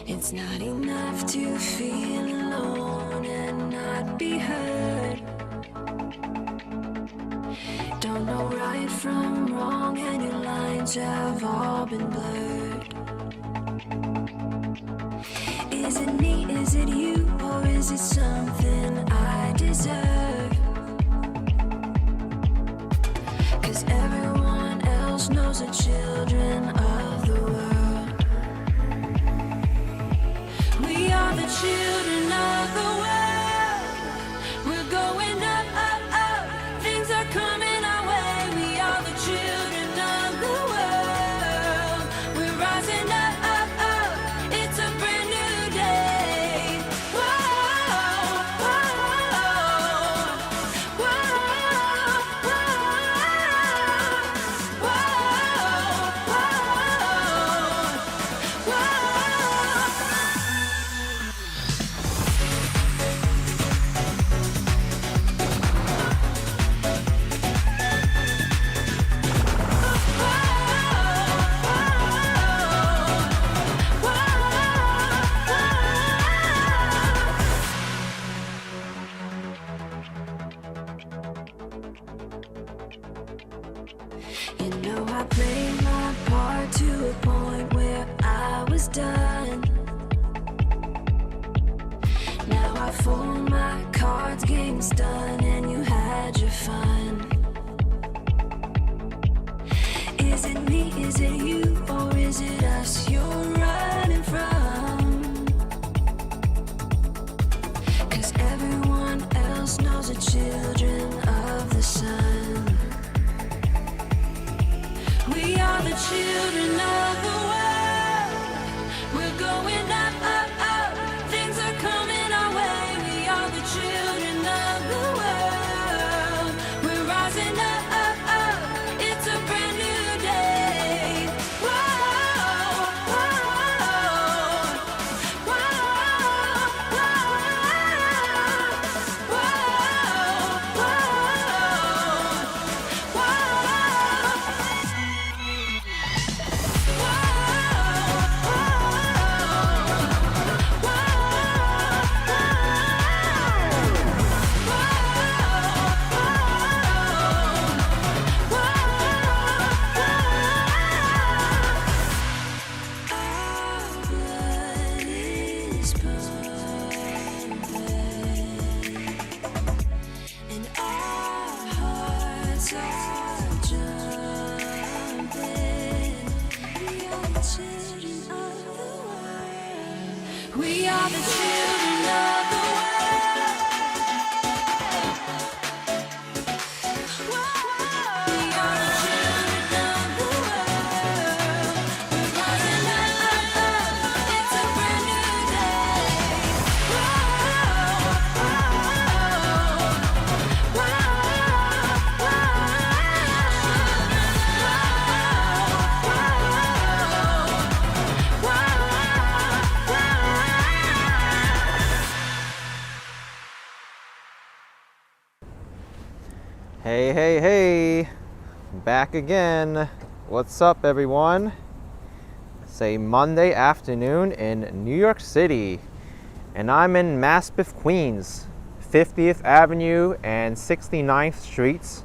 It's not enough to feel alone and not be heard. Don't know right from wrong and your lines have all been blurred. Is it me, is it you, or is it something I deserve? 'Cause everyone else knows the children of the world. We are the children of the world. We're going up, up, up. Things are coming our way. We are the children of the world. We're rising up, up, up. It's a brand new day. Whoa, whoa, whoa, whoa, whoa, whoa. You know I played my part to a point where I was done. Now I fold my cards, game's done, and you had your fun. Is it me, is it you, or is it us you're running from? 'Cause everyone else knows the children of the sun. We are the children of the world. We're going up, up, up. Things are coming our way. We are the children of the world. We're rising up, up, up. It's a brand new day. Whoa, whoa, whoa, whoa, whoa, whoa, we are the children of the world. We are the children of the world. We're rising up, up, up. It's a brand new day. Hey, hey, hey, back again. What's up, everyone? It's a Monday afternoon in New York City, and I'm in Maspeth, Queens, 50th Avenue and 69th Streets.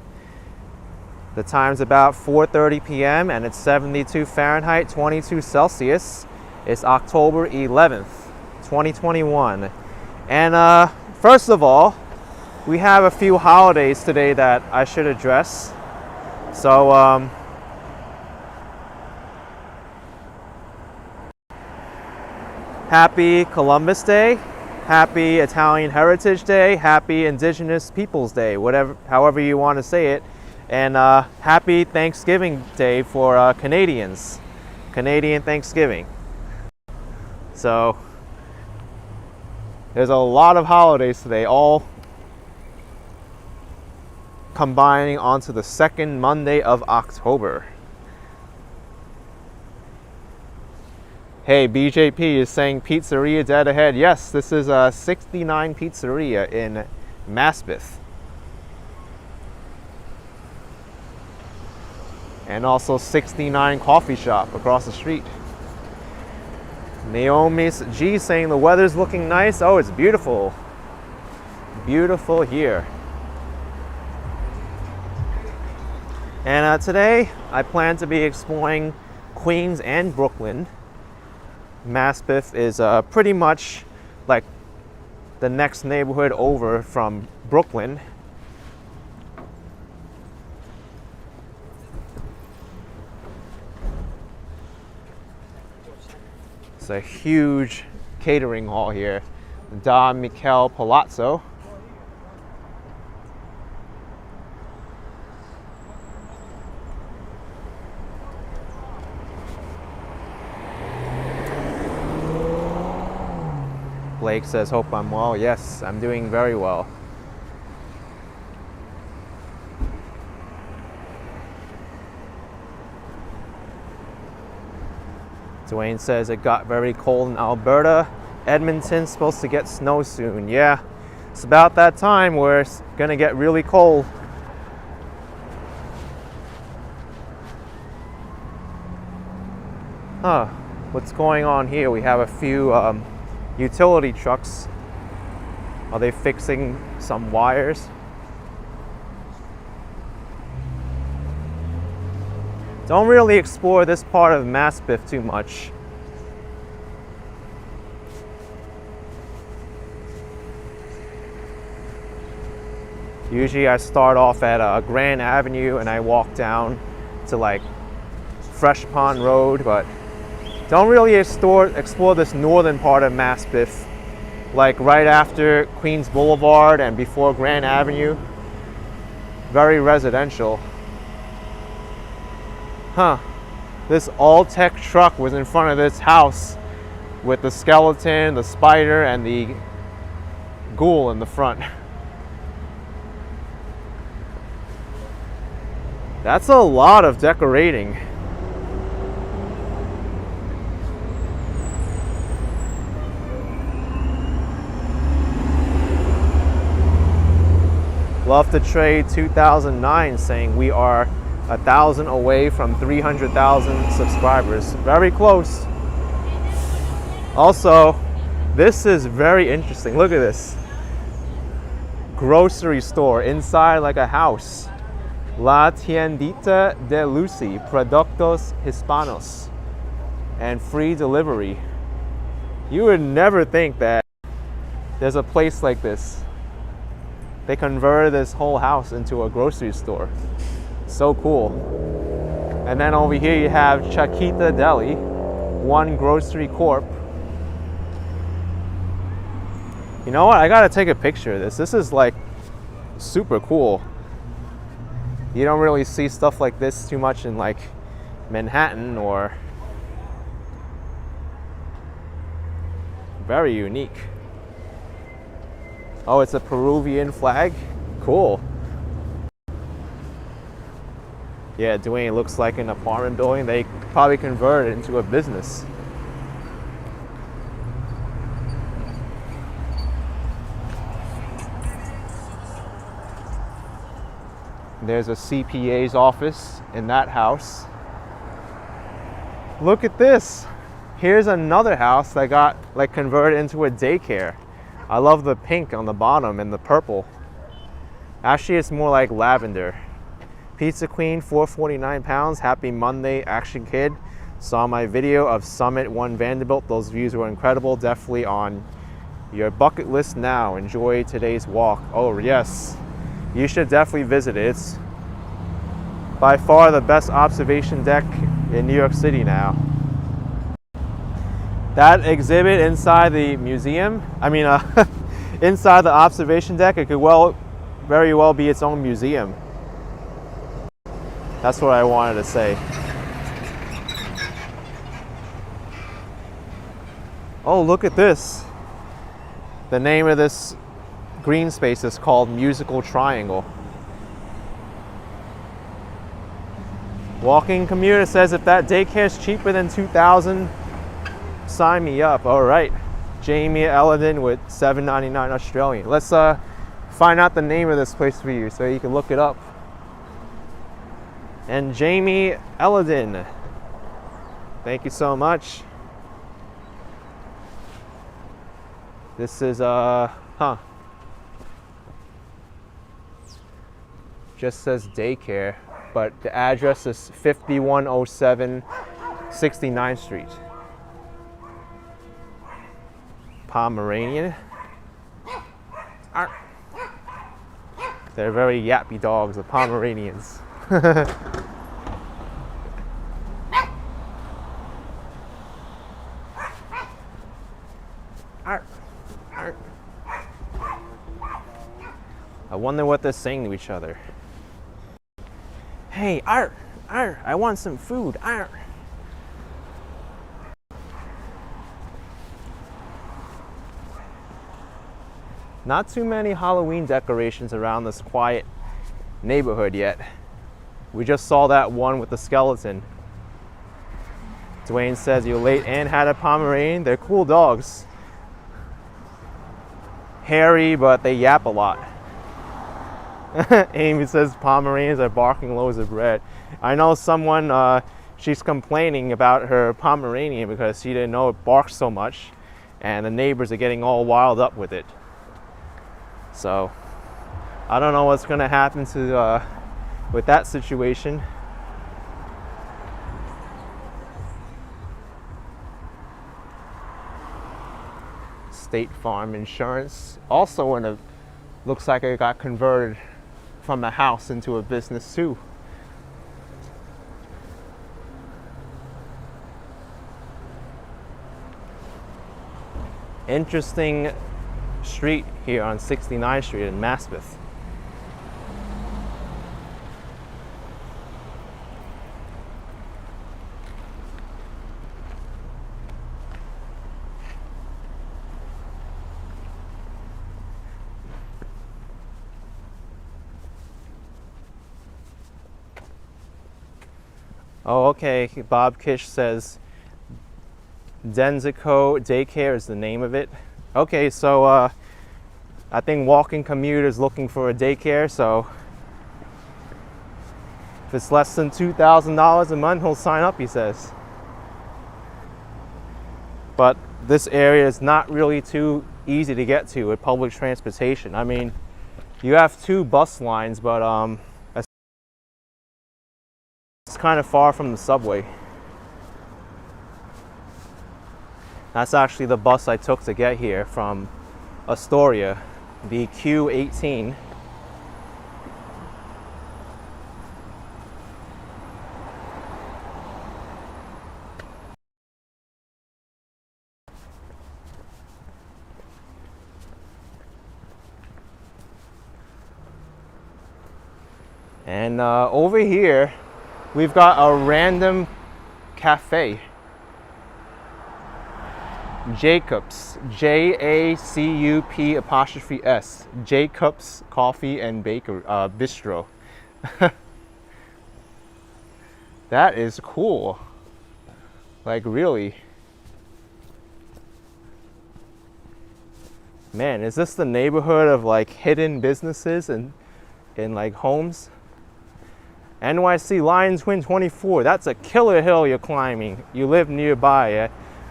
The time's about 4:30 p.m. and it's 72 Fahrenheit, 22 Celsius. It's October 11th, 2021. And first of all, we have a few holidays today that I should address. So, happy Columbus Day, happy Italian Heritage Day, happy Indigenous Peoples Day, however you want to say it, and happy Thanksgiving Day for Canadians, Canadian Thanksgiving. So, there's a lot of holidays today, all combining onto the second Monday of October. Hey, BJP is saying pizzeria dead ahead. Yes, this is a 69 Pizzeria in Maspeth. and also 69 Coffee Shop across the street. Naomi's G saying the weather's looking nice. Oh, it's beautiful. Beautiful here. And today I plan to be exploring Queens and Brooklyn. Maspeth is pretty much like the next neighborhood over from Brooklyn. It's a huge catering hall here, Da Michele Palazzo. Blake says, hope I'm well. Yes, I'm doing very well. Dwayne says it got very cold in Alberta. Edmonton's supposed to get snow soon. Yeah, it's about that time where it's gonna get really cold. Huh, what's going on here? We have a few utility trucks. Are they fixing some wires? Don't really explore this part of Maspeth too much. Usually I start off at Grand Avenue and I walk down to like Fresh Pond Road, but don't really explore this northern part of Maspeth, like right after Queens Boulevard and before Grand Avenue. Very residential. Huh. This all-tech truck was in front of this house with the skeleton, the spider, and the ghoul in the front. That's a lot of decorating. Love to Trade 2009 saying we are 1,000 away from 300,000 subscribers. Very close. Also, this is very interesting. Look at this. Grocery store inside like a house. La Tiendita de Lucy, Productos Hispanos. And free delivery. You would never think that there's a place like this. They converted this whole house into a grocery store. So cool. And then over here you have Chiquita Deli, One Grocery Corp. You know what? I gotta take a picture of this. This is like super cool. You don't really see stuff like this too much in like Manhattan, or very unique. Oh, it's a Peruvian flag? Cool. Yeah, Dwayne, looks like an apartment building. They probably converted it into a business. There's a CPA's office in that house. Look at this. Here's another house that got like converted into a daycare. I love the pink on the bottom and the purple. Actually, it's more like lavender. Pizza Queen, 449 pounds. Happy Monday, Action Kid. Saw my video of Summit 1 Vanderbilt. Those views were incredible. Definitely on your bucket list now. Enjoy today's walk. Oh, yes. You should definitely visit it. It's by far the best observation deck in New York City now. That exhibit inside the museum, inside the observation deck, it could very well be its own museum. That's what I wanted to say. Oh, look at this. The name of this green space is called Musical Triangle. Walking Commuter says if that daycare is cheaper than $2,000, sign me up. All right. Jamie Elledin with $7.99 Australian. Let's find out the name of this place for you so you can look it up. And Jamie Elledin. Thank you so much. This is just says daycare, but the address is 5107 69th Street. Pomeranian. Arr. They're very yappy dogs, the Pomeranians. Arr. Arr. I wonder what they're saying to each other. Hey, Art, Art, I want some food, Art. Not too many Halloween decorations around this quiet neighborhood yet. We just saw that one with the skeleton. Dwayne says you're late and had a Pomeranian. They're cool dogs. Hairy, but they yap a lot. Amy says Pomeranians are barking loads of bread. I know someone, she's complaining about her Pomeranian because she didn't know it barks so much, and the neighbors are getting all wild up with it. So I don't know what's going to happen to with that situation. State Farm Insurance also in a, looks like it got converted from a house into a business too. Interesting street here on 69th Street in Maspeth. Oh, okay. Bob Kish says Denzico Daycare is the name of it. Okay, so I think walking commuters looking for a daycare, so if it's less than $2,000 a month, he'll sign up, he says. But this area is not really too easy to get to with public transportation. I mean, you have 2 bus lines, but it's kind of far from the subway. That's actually the bus I took to get here from Astoria, the Q18. And over here, we've got a random cafe. Jacobs, J-A-C-U-P'(S), Jacobs Coffee and Baker Bistro. That is cool. Like, really. Man, is this the neighborhood of like hidden businesses and in like homes? NYC Lion Twin 24. That's a killer hill you're climbing. You live nearby.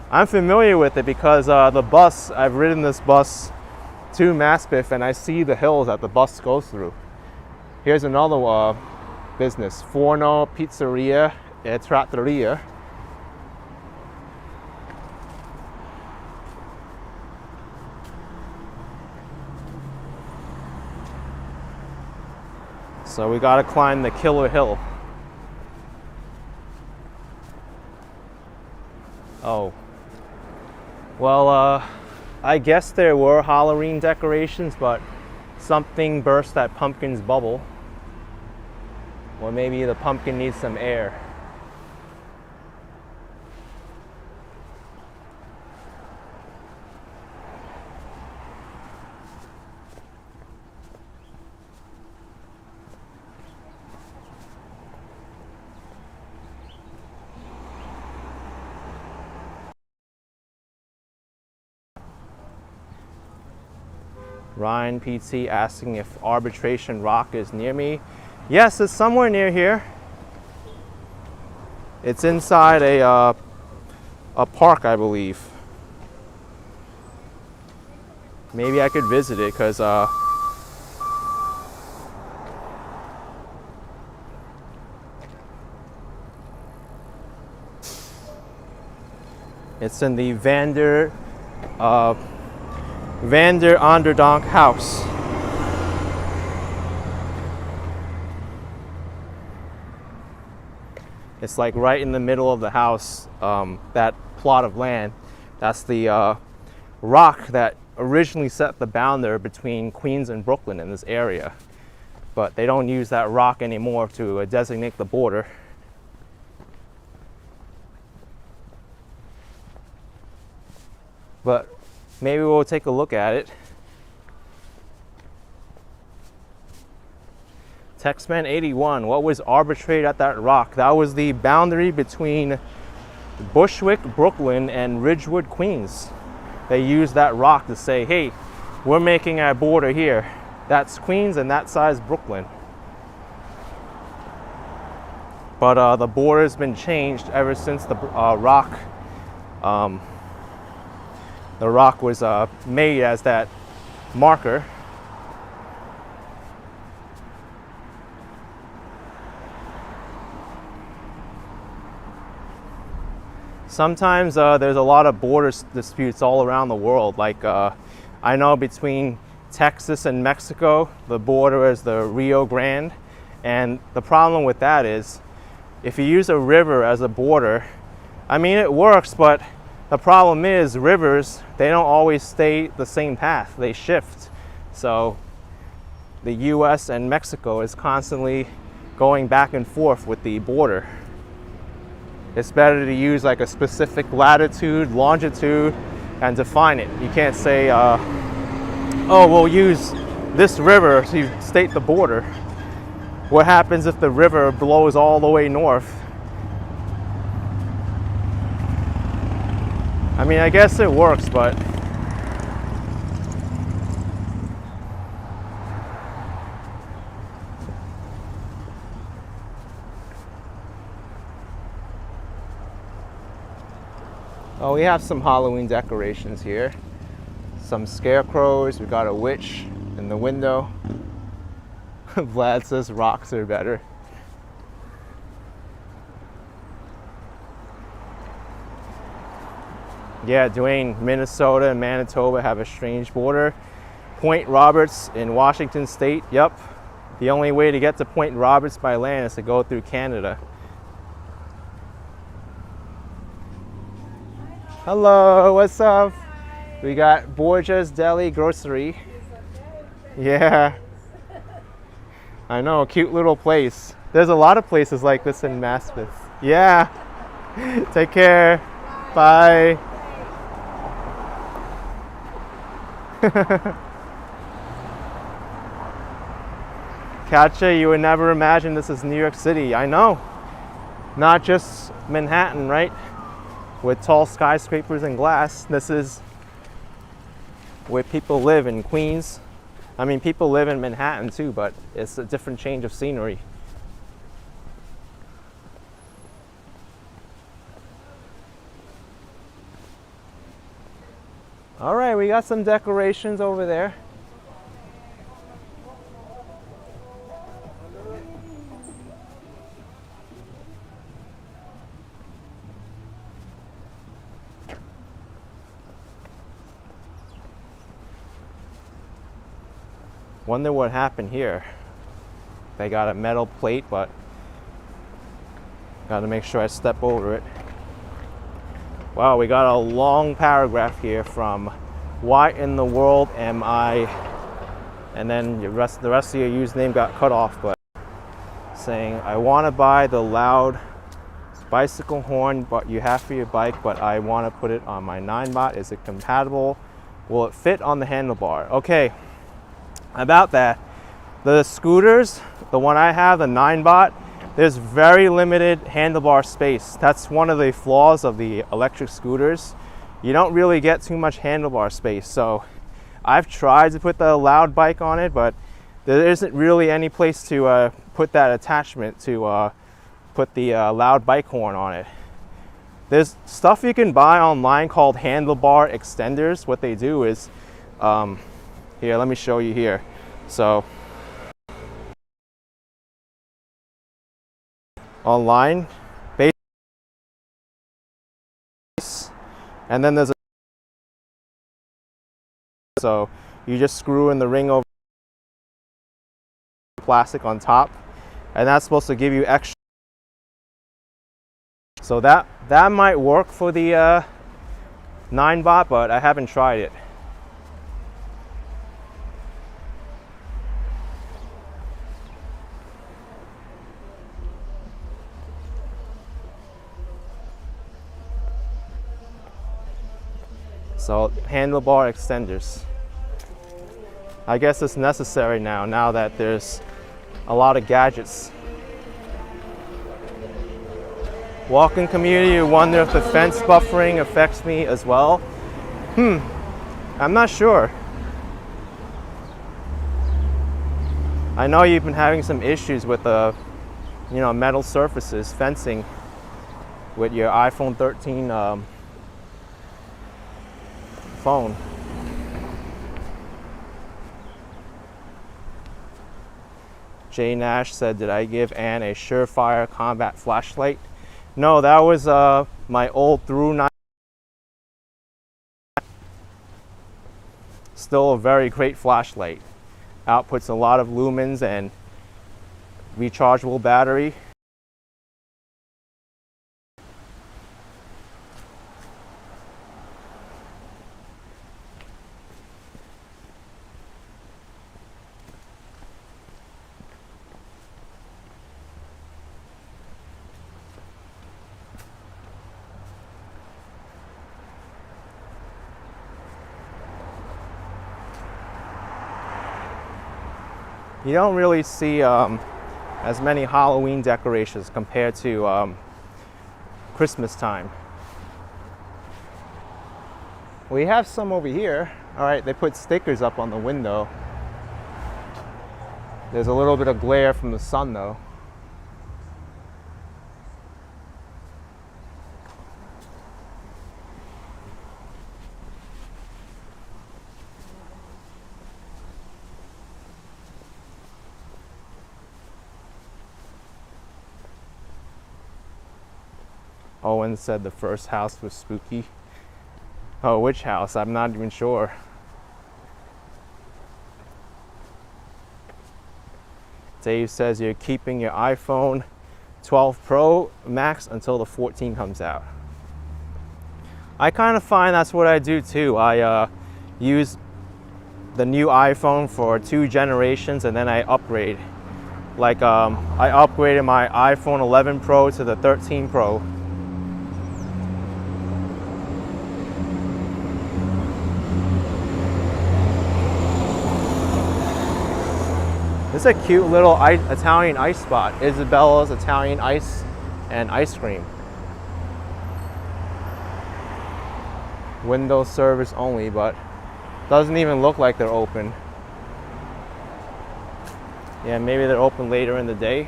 I'm familiar with it because the bus, I've ridden this bus to Maspeth and I see the hills that the bus goes through. Here's another business, Forno Pizzeria e Trattoria. So we gotta climb the killer hill. Oh. Well, I guess there were Halloween decorations, but something burst that pumpkin's bubble. Or maybe the pumpkin needs some air. Ryan PT asking if Arbitration Rock is near me. Yes, it's somewhere near here. It's inside a park, I believe. Maybe I could visit it because it's in the Vander Onderdonk house. It's like right in the middle of the house, that plot of land. That's the rock that originally set the boundary between Queens and Brooklyn in this area. But they don't use that rock anymore to designate the border. But maybe we'll take a look at it. Texman 81, what was arbitrated at that rock? That was the boundary between Bushwick, Brooklyn, and Ridgewood, Queens. They used that rock to say, hey, we're making our border here. That's Queens and that side's Brooklyn. But the border's been changed ever since the rock was made as that marker. Sometimes there's a lot of border disputes all around the world. Like I know between Texas and Mexico, the border is the Rio Grande. And the problem with that is if you use a river as a border, I mean, it works, but the problem is rivers, they don't always stay the same path, they shift. So the US and Mexico is constantly going back and forth with the border. It's better to use like a specific latitude, longitude, and define it. You can't say, oh, we'll use this river to state the border. What happens if the river blows all the way north? I mean, I guess it works, but oh, we have some Halloween decorations here. Some scarecrows, we got a witch in the window. Vlad says rocks are better. Yeah, Dwayne, Minnesota and Manitoba have a strange border. Point Roberts in Washington State, yep. The only way to get to Point Roberts by land is to go through Canada. Hello, what's up? We got Borgia's Deli Grocery. Yeah. I know, cute little place. There's a lot of places like this in Maspeth. Yeah. Take care. Bye. Katja, you would never imagine this is New York City. I know. Not just Manhattan, right? With tall skyscrapers and glass. This is where people live in Queens. I mean, people live in Manhattan too, but it's a different change of scenery. All right, we got some decorations over there. Wonder what happened here. They got a metal plate, but got to make sure I step over it. Wow, we got a long paragraph here from why in the world am I, and then the rest of your username got cut off, but saying I want to buy the loud bicycle horn but you have for your bike, but I want to put it on my 9-bot. Is it compatible? Will it fit on the handlebar? Okay. About that, the scooters, the one I have, the 9-bot, there's very limited handlebar space. That's one of the flaws of the electric scooters. You don't really get too much handlebar space. So I've tried to put the loud bike on it, but there isn't really any place to put that attachment to put the loud bike horn on it. There's stuff you can buy online called handlebar extenders. What they do is, here, let me show you here. So, online, and then there's a, so you just screw in the ring over plastic on top, and that's supposed to give you extra. So that might work for the 9-bot, but I haven't tried it. So handlebar extenders. I guess it's necessary now that there's a lot of gadgets. Walking community, you wonder if the fence buffering affects me as well. I'm not sure. I know you've been having some issues with the, metal surfaces, fencing with your iPhone 13 phone. Jay Nash said, did I give Ann a Surefire combat flashlight? No, that was my old through 9. Still a very great flashlight. Outputs a lot of lumens and rechargeable battery. You don't really see as many Halloween decorations compared to Christmas time. We have some over here. All right, they put stickers up on the window. There's a little bit of glare from the sun though. Owen said the first house was spooky. Oh, which house? I'm not even sure. Dave says you're keeping your iPhone 12 Pro Max until the 14 comes out. I kind of find that's what I do too. I use the new iPhone for 2 generations and then I upgrade. Like I upgraded my iPhone 11 Pro to the 13 Pro. This is a cute little Italian ice spot. Isabella's Italian Ice and Ice Cream. Windows service only, but doesn't even look like they're open. Yeah, maybe they're open later in the day.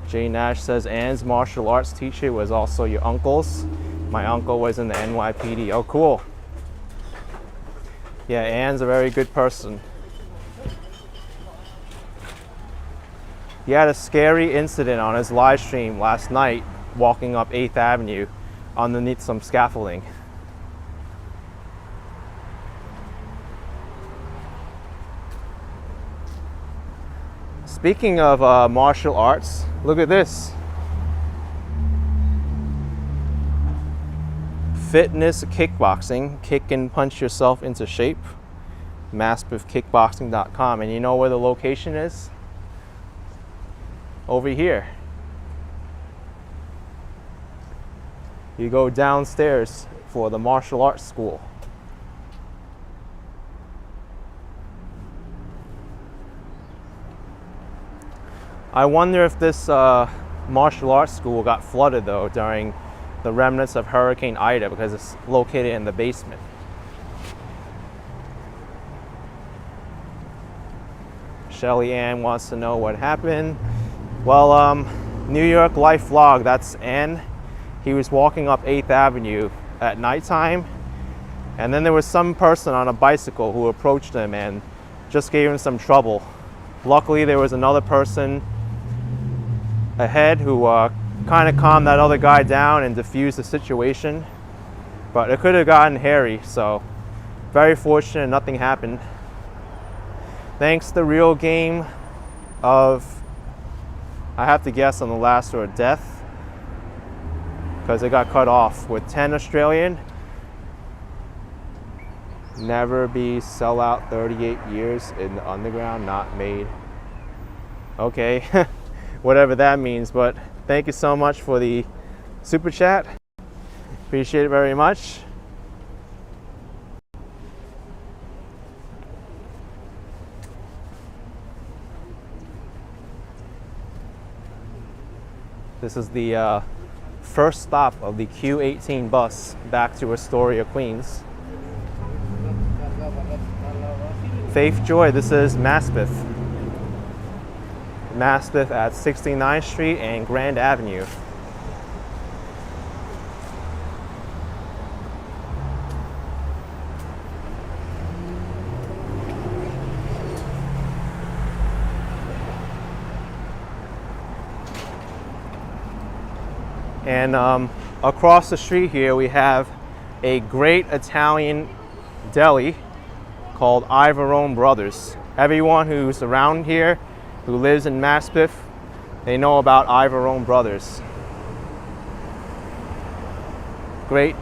Jay Nash says Ann's martial arts teacher was also your uncle's. My uncle was in the NYPD. Oh, cool. Yeah, Ann's a very good person. He had a scary incident on his live stream last night, walking up 8th Avenue underneath some scaffolding. Speaking of martial arts, look at this. Fitness kickboxing, kick and punch yourself into shape. Maspethkickboxing.com. And you know where the location is? Over here. You go downstairs for the martial arts school. I wonder if this martial arts school got flooded though during the remnants of Hurricane Ida because it's located in the basement. Shelly Ann wants to know what happened. Well, New York Life Vlog, that's N. He was walking up 8th Avenue at nighttime, and then there was some person on a bicycle who approached him and just gave him some trouble. Luckily, there was another person ahead who kind of calmed that other guy down and diffused the situation, but it could have gotten hairy, so very fortunate nothing happened. Thanks to the real game of, I have to guess on the last or death, because it got cut off with 10 Australian. Never be sellout 38 years in the underground, not made. Okay, whatever that means, but thank you so much for the super chat. Appreciate it very much. This is the first stop of the Q18 bus back to Astoria, Queens. Faith Joy, this is Maspeth. Maspeth at 69th Street and Grand Avenue. And across the street here we have a great Italian deli called Ivorone Brothers. Everyone who's around here who lives in Maspeth, they know about Ivorone Brothers. Great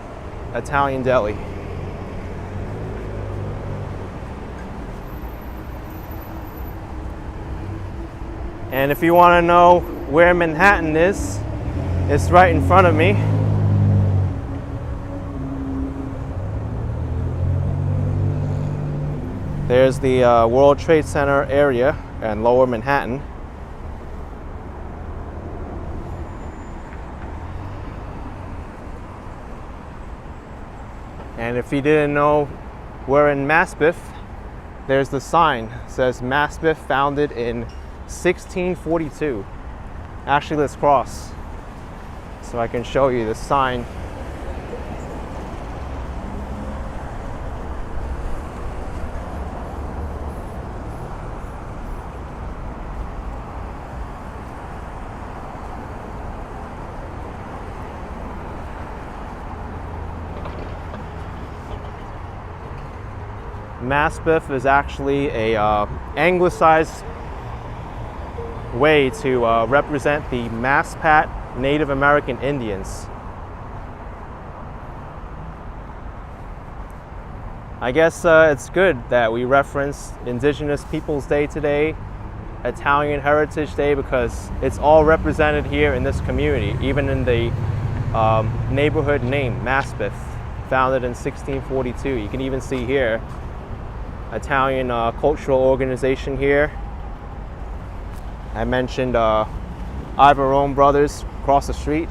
Italian deli. And if you want to know where Manhattan is, it's right in front of me. There's the World Trade Center area and Lower Manhattan. And if you didn't know we're in Maspeth, there's the sign. It says Maspeth founded in 1642. Actually, let's cross so I can show you the sign. Maspeth is actually a anglicized way to represent the Maspeth Native American Indians. I guess it's good that we reference Indigenous Peoples Day today, Italian Heritage Day, because it's all represented here in this community, even in the neighborhood name, Maspeth, founded in 1642. You can even see here Italian cultural organization here. I mentioned Ivorone Brothers across the street.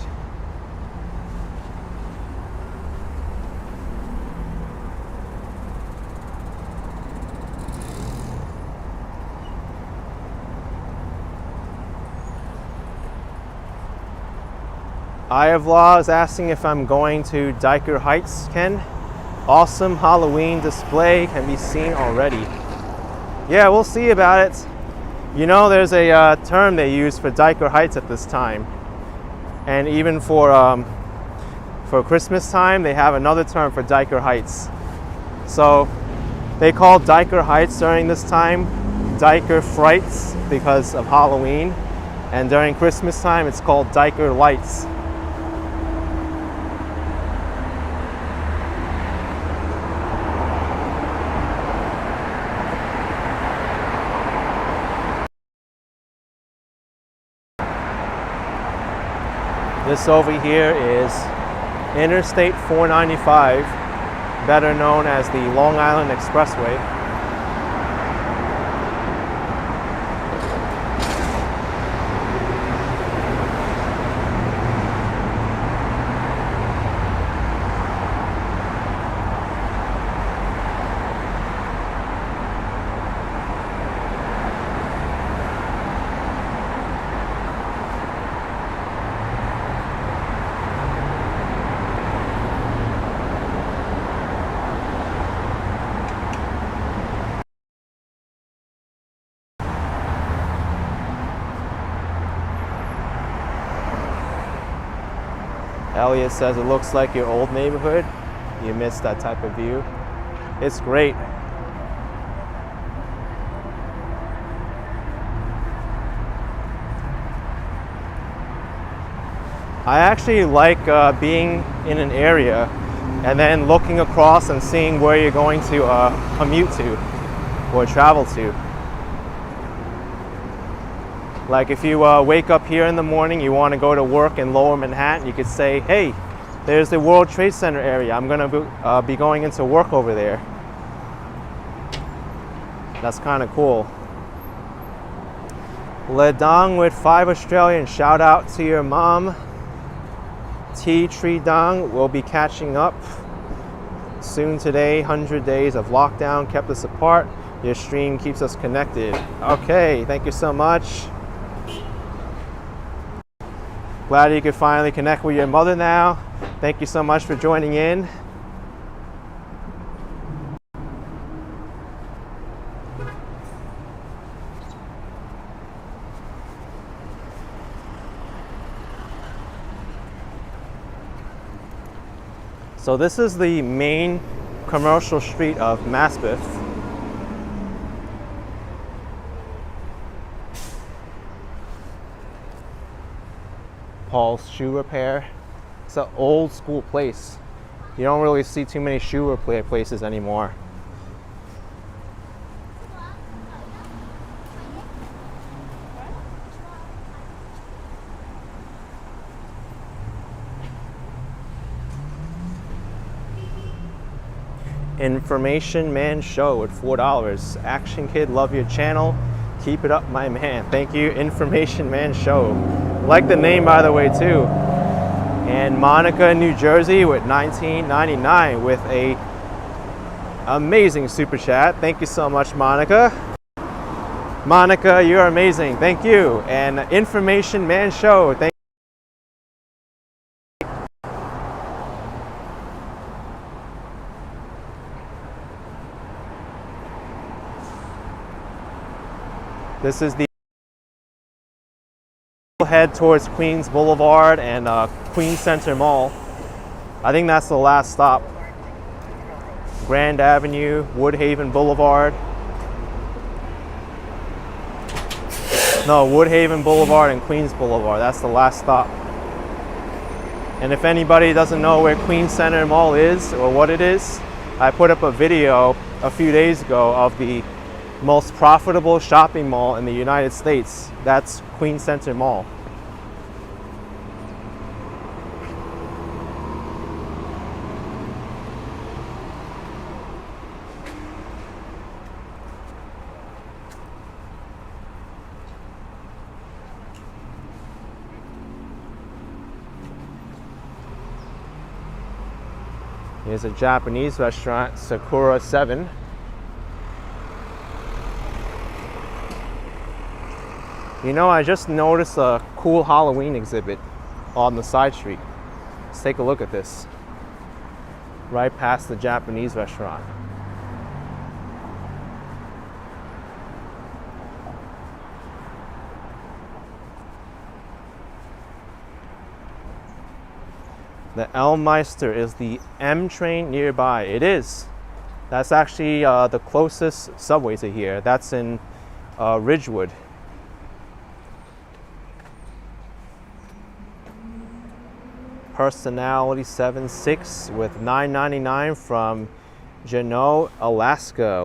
Ayavla is asking if I'm going to Dyker Heights, Ken. Awesome Halloween display can be seen already. Yeah, we'll see about it. You know, there's a term they use for Dyker Heights at this time, and even for Christmas time, they have another term for Dyker Heights. So they call Dyker Heights during this time Dyker Frights because of Halloween, and during Christmas time, it's called Dyker Lights. This over here is Interstate 495, better known as the Long Island Expressway. Elliot says it looks like your old neighborhood. You miss that type of view. It's great. I actually like being in an area and then looking across and seeing where you're going to commute to or travel to. Like if you wake up here in the morning, you want to go to work in Lower Manhattan, you could say, hey, there's the World Trade Center area. I'm going to be going into work over there. That's kind of cool. Ledong with 5 Australian. Shout out to your mom. T Tree Dong will be catching up soon today. 100 days of lockdown kept us apart. Your stream keeps us connected. Okay, thank you so much. Glad you could finally connect with your mother now. Thank you so much for joining in. So this is the main commercial street of Maspeth. Paul's Shoe Repair. It's an old school place. You don't really see too many shoe repair places anymore. Information Man Show at $4. Action Kid, love your channel. Keep it up, my man. Thank you, Information Man Show. Like the name, by the way, too. And Monica, New Jersey with $19.99 with a amazing super chat. Thank you so much, Monica. Monica, you're amazing. Thank you. And Information Man Show. Thank This is the head towards Queens Boulevard and Queens Center Mall. I think that's the last stop. Grand Avenue, Woodhaven Boulevard. No, Woodhaven Boulevard and Queens Boulevard. That's the last stop. And if anybody doesn't know where Queens Center Mall is or what it is, I put up a video a few days ago of the most profitable shopping mall in the United States. That's Queens Center Mall. Here's a Japanese restaurant, Sakura 7. You know, I just noticed a cool Halloween exhibit on the side street. Let's take a look at this. Right past the Japanese restaurant. The Elmeister is the M train nearby. It is. That's actually the closest subway to here. That's in Ridgewood. Personality 76 with $9.99 from Juneau, Alaska.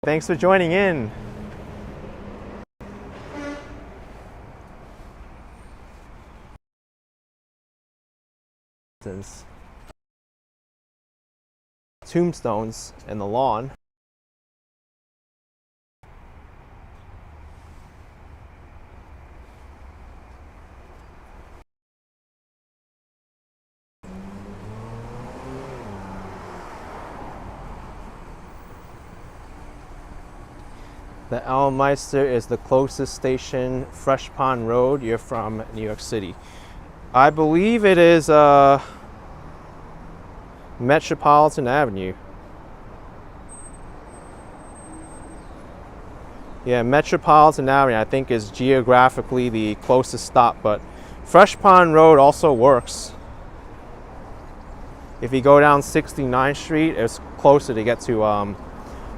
Thanks for joining in. Tombstones in the lawn. The Elmeister is the closest station, Fresh Pond Road. You're from New York City. I believe it is Metropolitan Avenue. Yeah, Metropolitan Avenue I think is geographically the closest stop, but Fresh Pond Road also works. If you go down 69th Street, it's closer to get to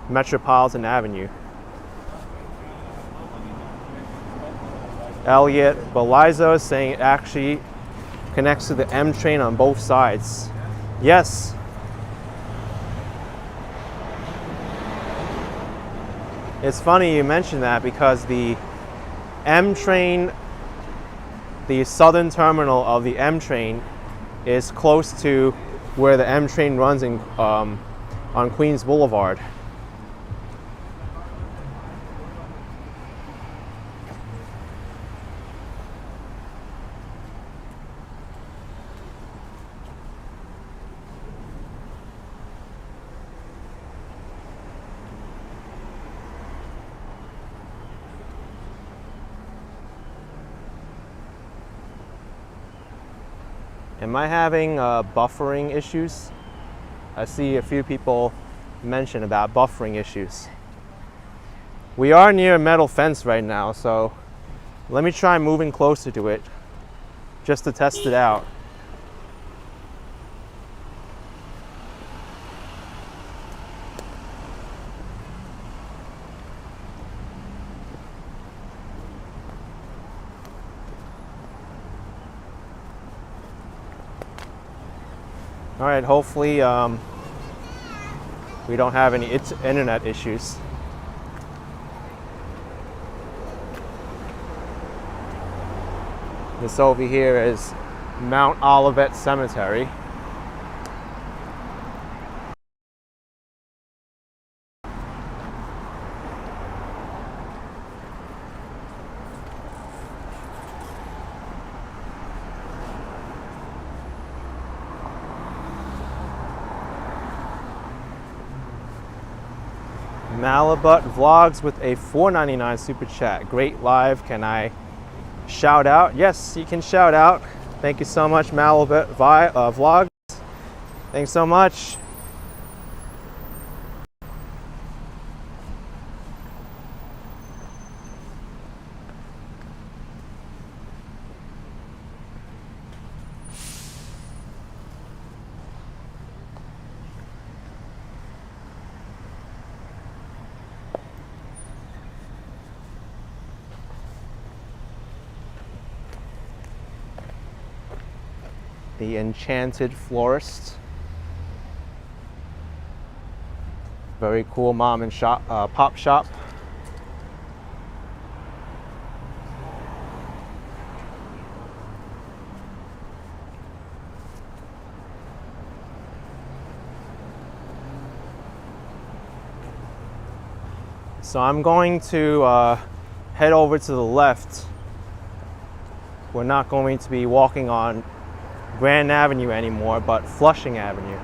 Metropolitan Avenue. Elliot Beliza is saying it actually connects to the M train on both sides. Yes. It's funny you mentioned that because the M train, the southern terminal of the M train is close to where the M train runs in, on Queens Boulevard. Am I having buffering issues? I see a few people mention about buffering issues. We are near a metal fence right now, so let me try moving closer to it just to test it out. All right, hopefully we don't have any internet issues. This over here is Mount Olivet Cemetery. Malabut Vlogs with a $4.99 super chat. Great live. Can I shout out? Yes, you can shout out. Thank you so much, Malabut Vlogs. Thanks so much. The Enchanted Florist. Very cool mom and pop shop. So I'm going to head over to the left. We're not going to be walking on Grand Avenue anymore, but Flushing Avenue.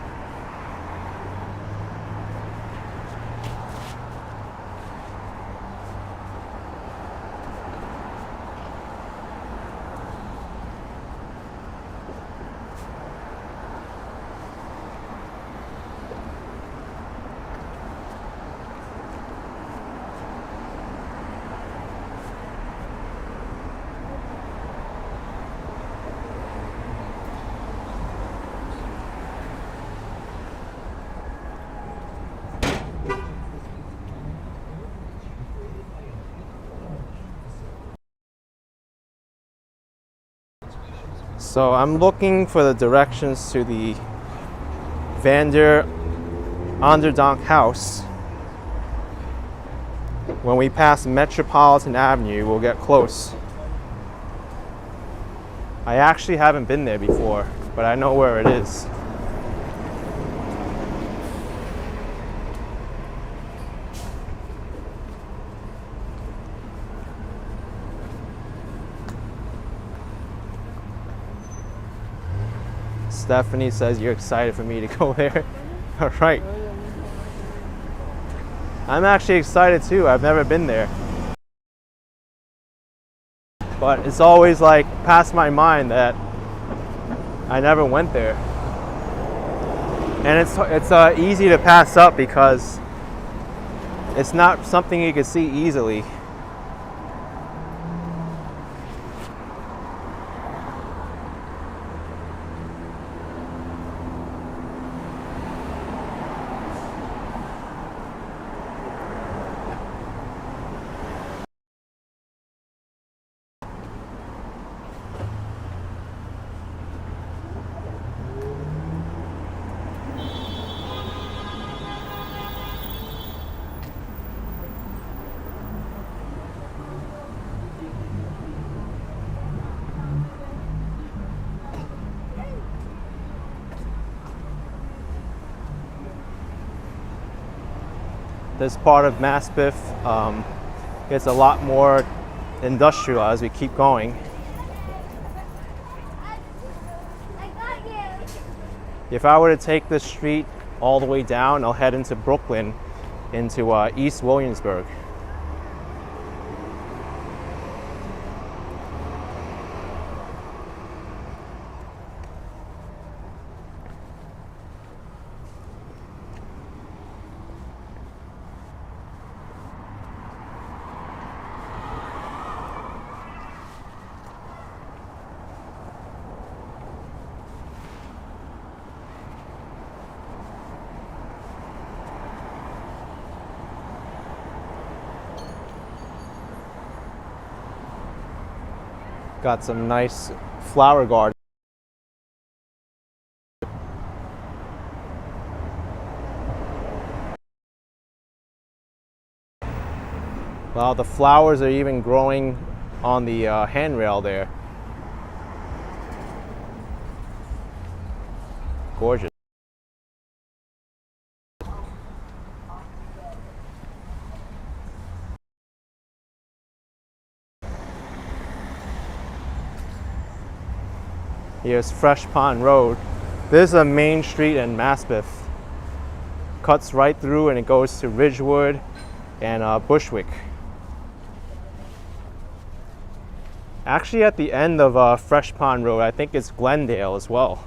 So I'm looking for the directions to the Vander Onderdonk house. When we pass Metropolitan Avenue, we'll get close. I actually haven't been there before, but I know where it is. Stephanie says you're excited for me to go there. All right. I'm actually excited too. I've never been there. But it's always like passed my mind that I never went there. And it's easy to pass up because it's not something you can see easily. this part of Maspeth gets a lot more industrial as we keep going. If I were to take this street all the way down, I'll head into Brooklyn, into East Williamsburg. Got some nice flower garden. Wow, the flowers are even growing on the handrail there. Gorgeous. Here's Fresh Pond Road. This is a main street in Maspeth. Cuts right through and it goes to Ridgewood and Bushwick. Actually, at the end of Fresh Pond Road, I think it's Glendale as well.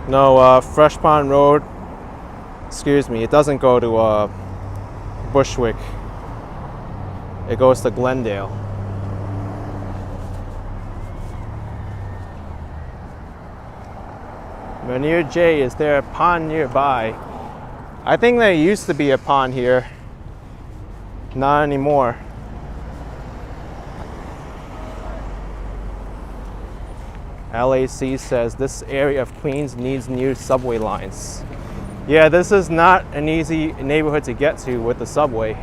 No, Fresh Pond Road, excuse me, it doesn't go to Bushwick. It goes to Glendale. Rainier J, is there a pond nearby? I think there used to be a pond here. Not anymore. LAC says this area of Queens needs new subway lines. Yeah, this is not an easy neighborhood to get to with the subway.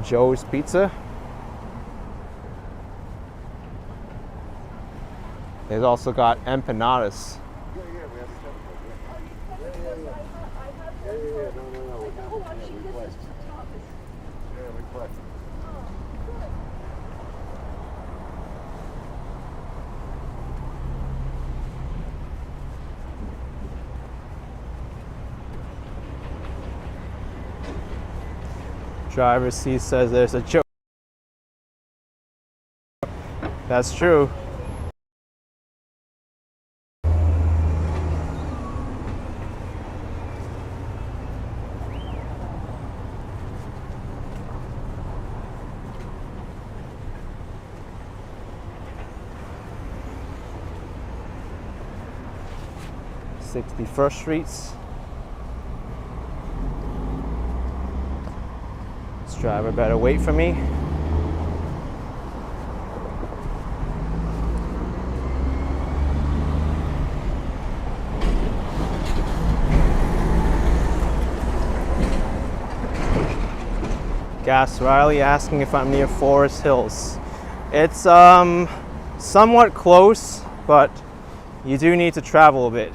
Joe's Pizza. They've also got empanadas. Driver C says there's a joke. That's true. '61st Streets. This driver better wait for me. Gas Riley asking if I'm near Forest Hills. It's somewhat close, but you do need to travel a bit.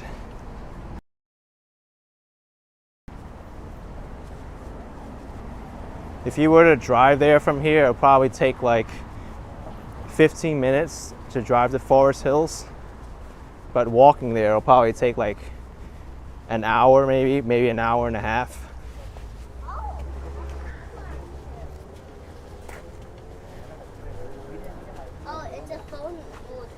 If you were to drive there from here, it'll probably take like 15 minutes to drive to Forest Hills. But walking there, it'll probably take like an hour, maybe an hour and a half. Oh, it's a phone holder.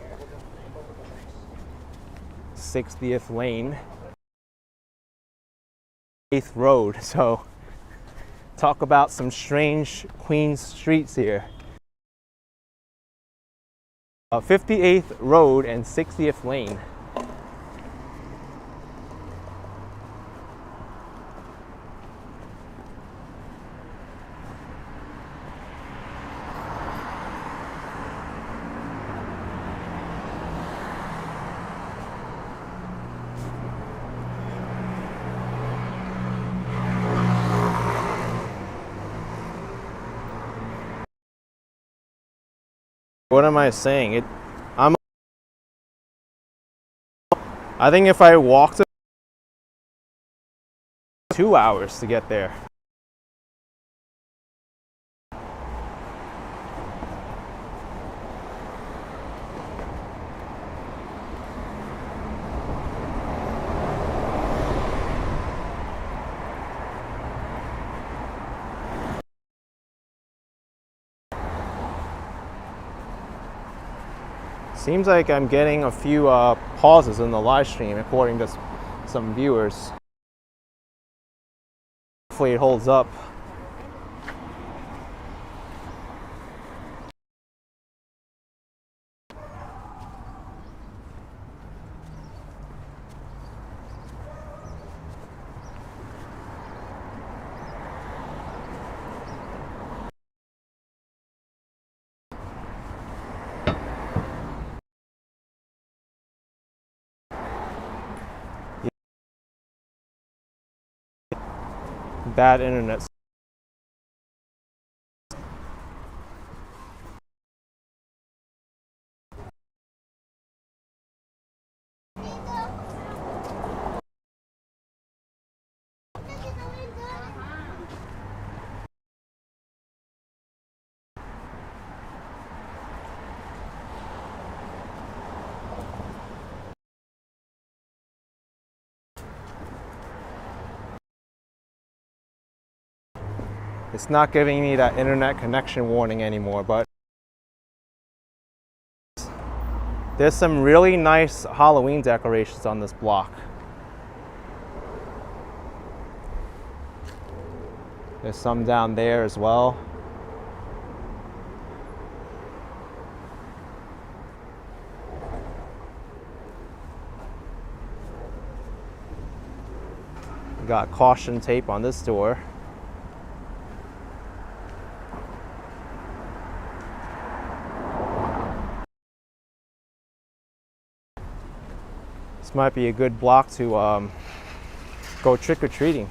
60th Lane. 8th Road, so talk about some strange Queens streets here. 58th Road and 60th Lane. What am I saying? I think if I walked 2 hours to get there. Seems like I'm getting a few pauses in the live stream according to some viewers. Hopefully it holds up. Bad internet. It's not giving me that internet connection warning anymore, but there's some really nice Halloween decorations on this block. There's some down there as well. We got caution tape on this door. This might be a good block to go trick-or-treating.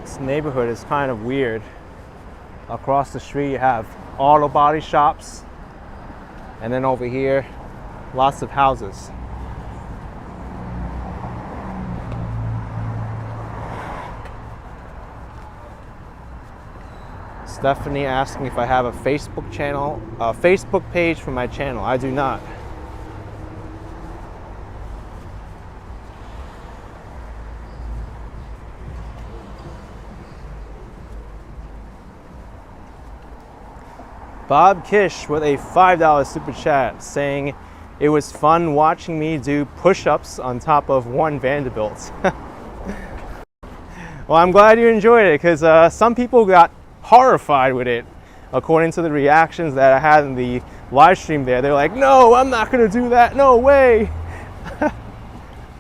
This neighborhood is kind of weird. Across the street you have auto body shops, and then over here lots of houses. Stephanie asking if I have a Facebook channel, a Facebook page for my channel. I do not. Bob Kish with a $5 super chat saying it was fun watching me do push-ups on top of one Vanderbilt. Well, I'm glad you enjoyed it, because some people got horrified with it. According to the reactions that I had in the live stream there, they're like, no, I'm not gonna do that, no way.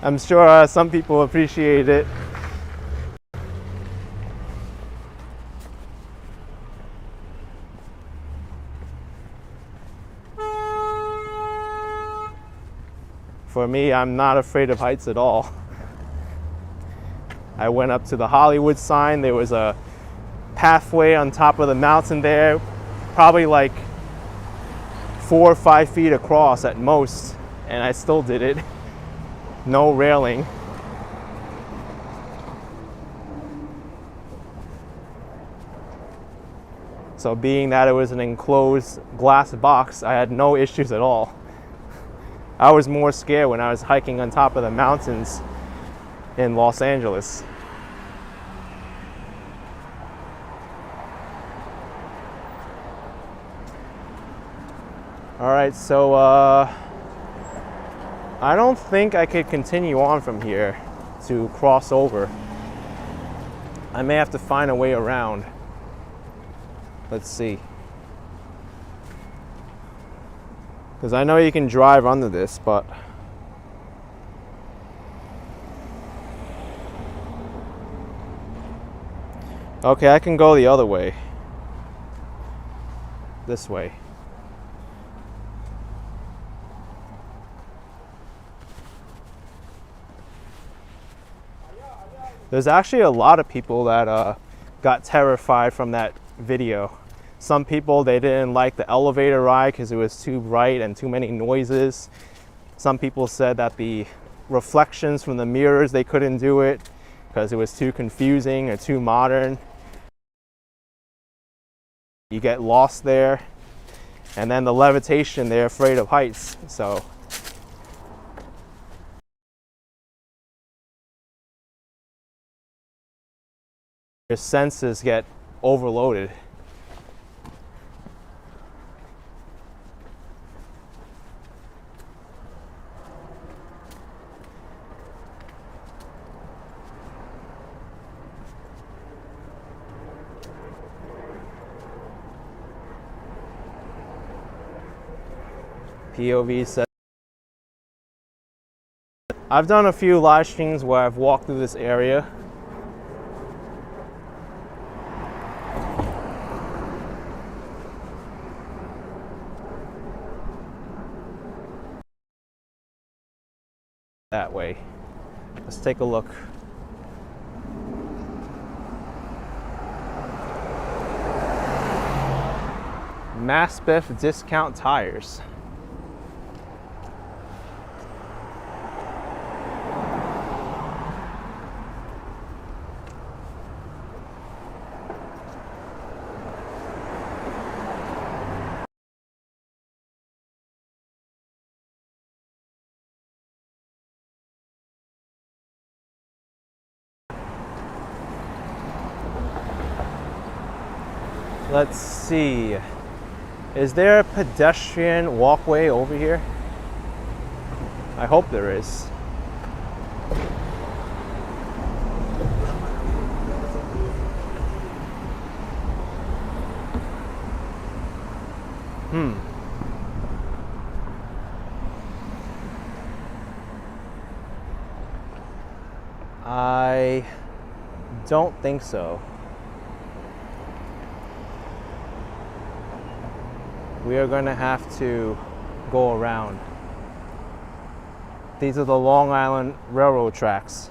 I'm sure some people appreciated it. For me, I'm not afraid of heights at all. I went up to the Hollywood sign. There was a pathway on top of the mountain there, probably like 4 or 5 feet across at most, and I still did it. No railing. So being that it was an enclosed glass box, I had no issues at all. I was more scared when I was hiking on top of the mountains in Los Angeles. All right, so I don't think I could continue on from here to cross over. I may have to find a way around. Let's see. Because I know you can drive under this, but okay, I can go the other way. This way. There's actually a lot of people that got terrified from that video. Some people, they didn't like the elevator ride because it was too bright and too many noises. Some people said that the reflections from the mirrors, they couldn't do it because it was too confusing or too modern. You get lost there. And then the levitation, they're afraid of heights. So your senses get overloaded. POV set. I've done a few live streams where I've walked through this area. That way. Let's take a look. Maspeth discount tires. Let's see. Is there a pedestrian walkway over here? I hope there is. I don't think so. We are going to have to go around. These are the Long Island Railroad tracks.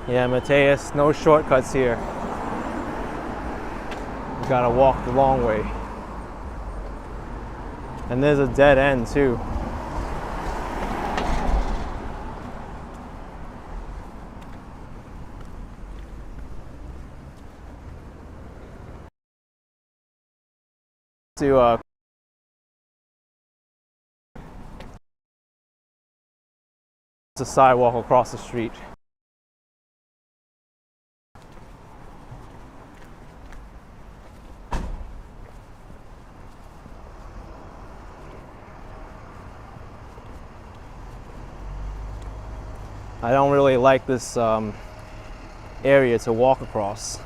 Yeah, Mateus, no shortcuts here. You gotta walk the long way. And there's a dead end too. To it's a sidewalk across the street. I don't really like this area to walk across.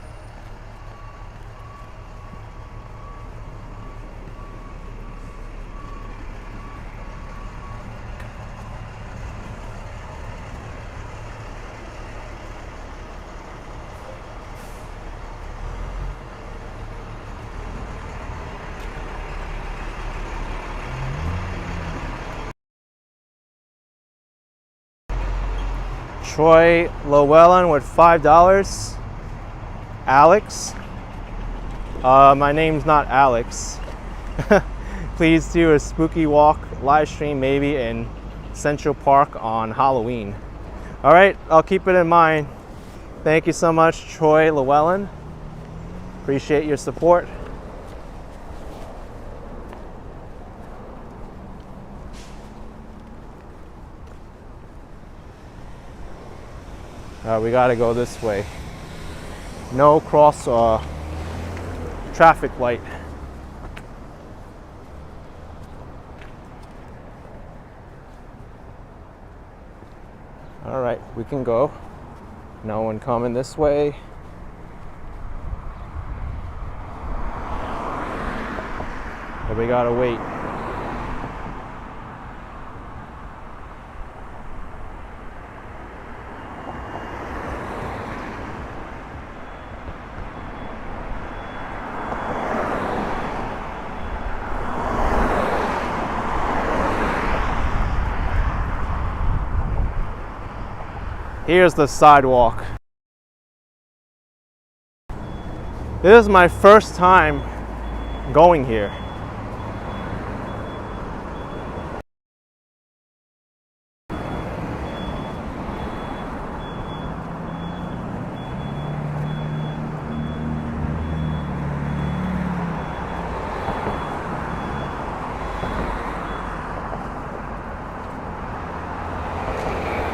Troy Llewellyn with $5. Alex. My name's not Alex. Please do a spooky walk live stream maybe in Central Park on Halloween. All right, I'll keep it in mind. Thank you so much, Troy Llewellyn. Appreciate your support. We gotta go this way. No cross traffic light. All right, we can go. No one coming this way. But we gotta wait. Here's the sidewalk. This is my first time going here.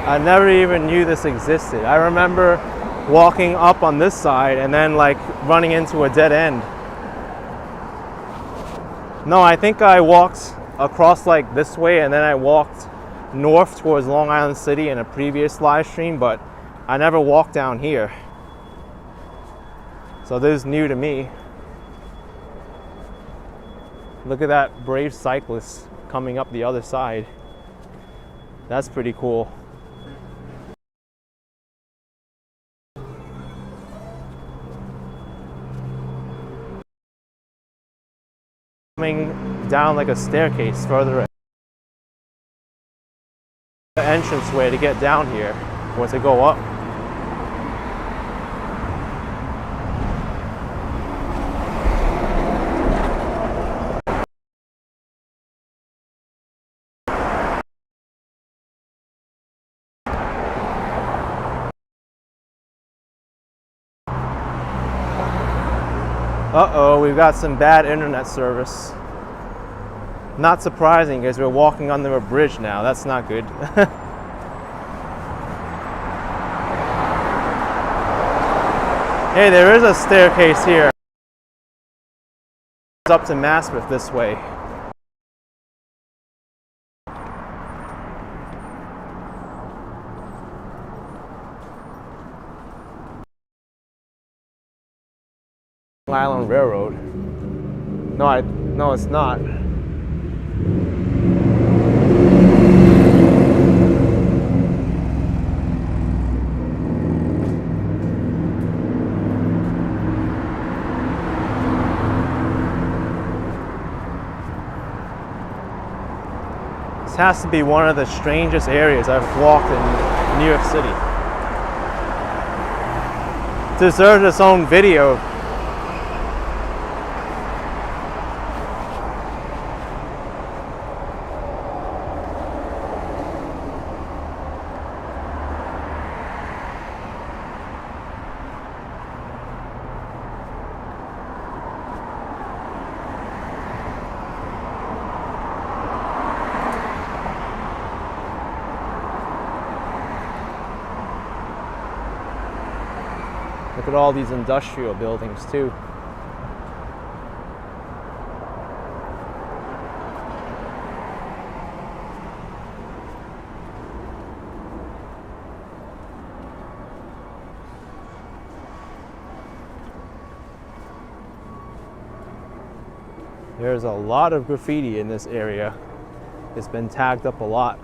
I never even knew this existed. I remember walking up on this side and then like running into a dead end. No, I think I walked across like this way and then I walked north towards Long Island City in a previous live stream, but I never walked down here. So this is new to me. Look at that brave cyclist coming up the other side. That's pretty cool. Coming down like a staircase further. The entranceway to get down here or to go up. Uh-oh, we've got some bad internet service. Not surprising because we're walking under a bridge now. That's not good. Hey, there is a staircase here. It's up to Maspeth this way. Long Island Railroad. No, it's not. This has to be one of the strangest areas I've walked in New York City. It deserves its own video. Look at all these industrial buildings too. There's a lot of graffiti in this area. It's been tagged up a lot.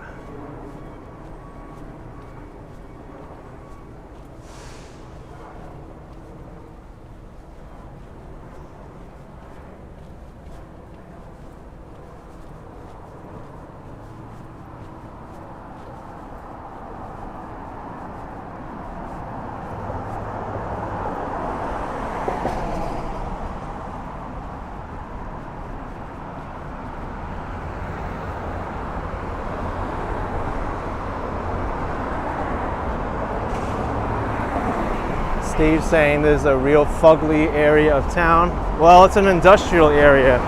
Steve saying this is a real fugly area of town. Well, it's an industrial area.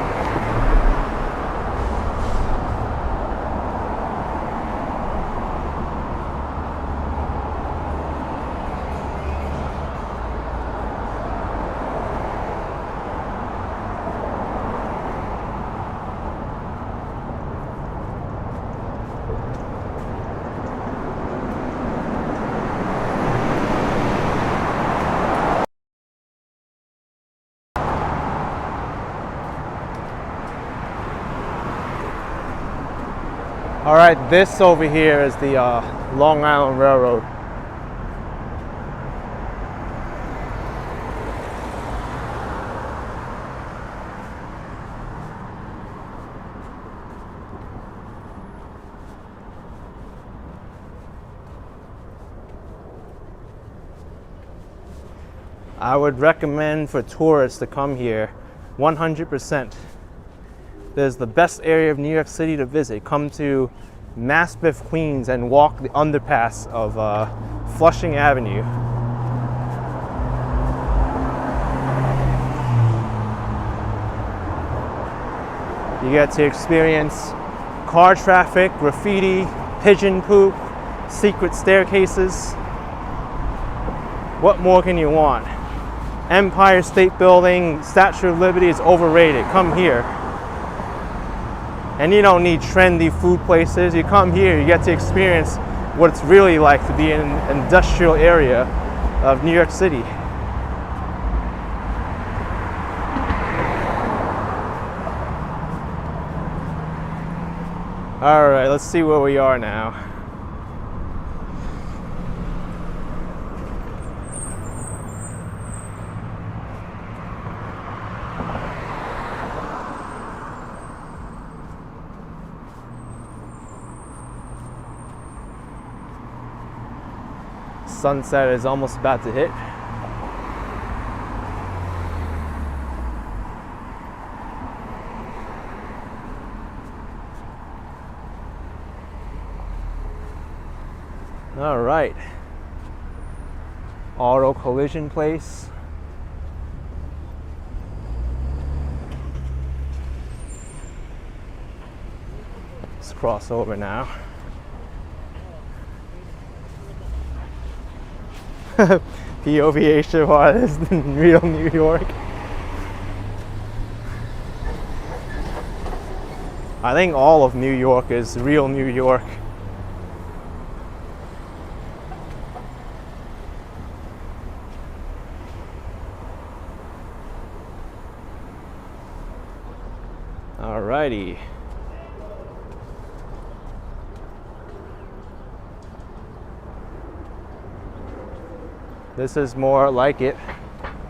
All right, this over here is the Long Island Railroad. I would recommend for tourists to come here 100%. This is the best area of New York City to visit. Come to Maspeth, Queens, and walk the underpass of Flushing Avenue. You get to experience car traffic, graffiti, pigeon poop, secret staircases. What more can you want? Empire State Building, Statue of Liberty is overrated. Come here. And you don't need trendy food places. You come here, you get to experience what it's really like to be in an industrial area of New York City. All right, let's see where we are now. Sunset is almost about to hit. All right. Auto collision place. Let's cross over now. POV Asia is real New York. I think all of New York is real New York. Alrighty. This is more like it.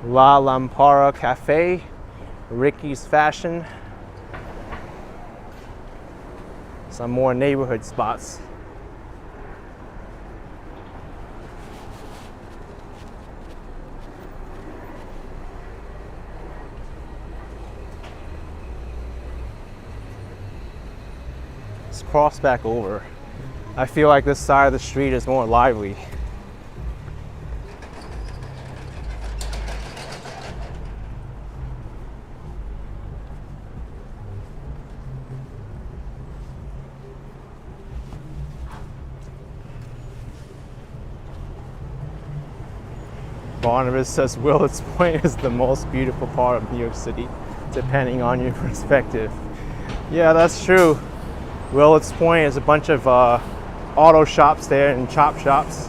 La Lampara Cafe, Ricky's Fashion. Some more neighborhood spots. Let's cross back over. I feel like this side of the street is more lively. Barnabas says Willits Point is the most beautiful part of New York City, depending on your perspective. Yeah, that's true. Willits Point is a bunch of auto shops there and chop shops.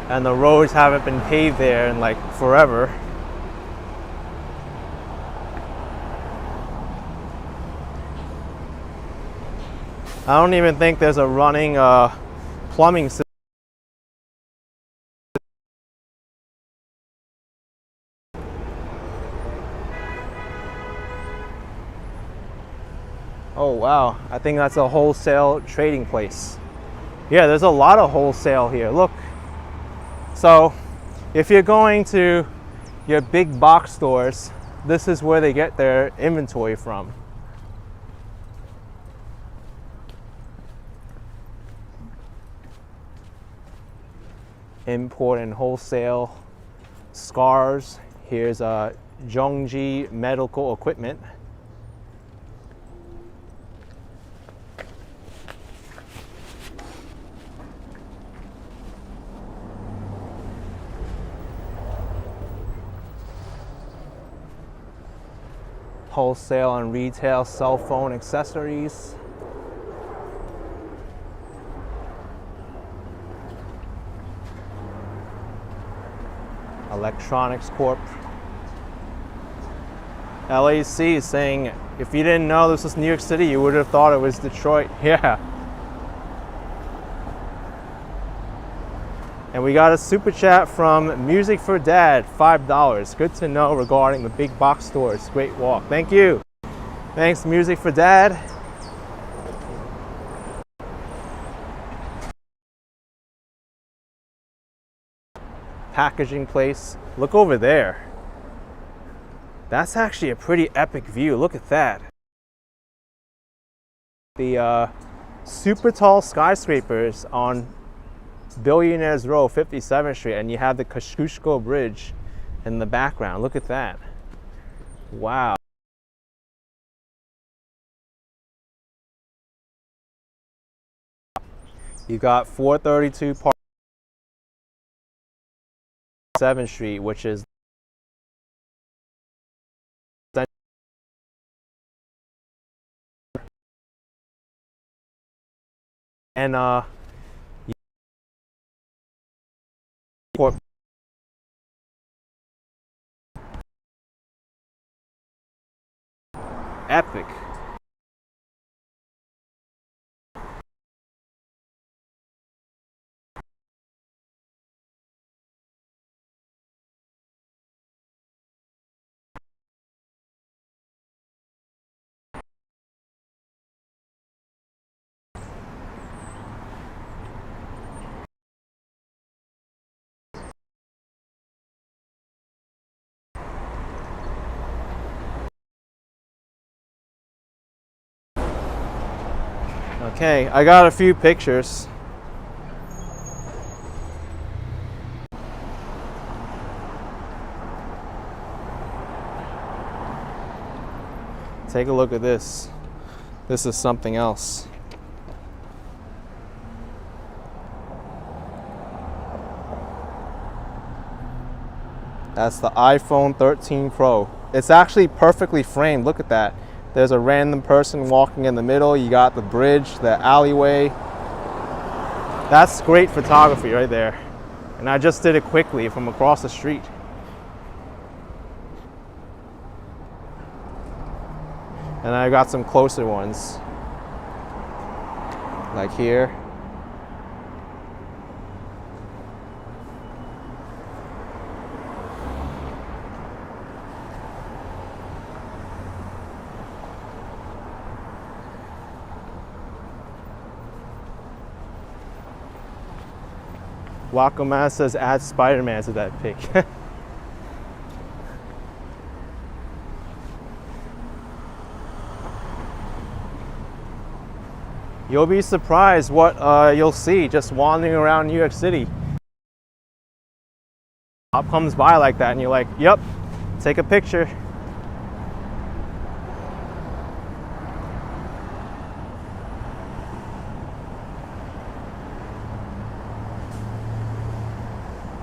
And the roads haven't been paved there in like forever. I don't even think there's a running plumbing system. Oh wow, I think that's a wholesale trading place. Yeah, there's a lot of wholesale here, look. So, if you're going to your big box stores, this is where they get their inventory from. import and wholesale scars. Here's Jongji Medical Equipment. Wholesale and retail cell phone accessories. Electronics Corp. LAC is saying, if you didn't know this was New York City, you would have thought it was Detroit. Yeah. And we got a super chat from Music for Dad, $5. Good to know regarding the big box stores. Great walk. Thank you. Thanks, Music for Dad. Packaging place. Look over there. That's actually a pretty epic view. Look at that. The super tall skyscrapers on Billionaires Row, 57th Street, and you have the Kosciuszko Bridge in the background. Look at that. Wow. You got 432 Park 7th Street, which is and epic. Okay, I got a few pictures. Take a look at this. This is something else. That's the iPhone 13 Pro. It's actually perfectly framed. Look at that. There's a random person walking in the middle. You got the bridge, the alleyway. That's great photography right there. And I just did it quickly from across the street. And I got some closer ones, like here. Wakaman says add Spider-Man to that pic. You'll be surprised what you'll see just wandering around New York City. Cop comes by like that and you're like, yep, take a picture.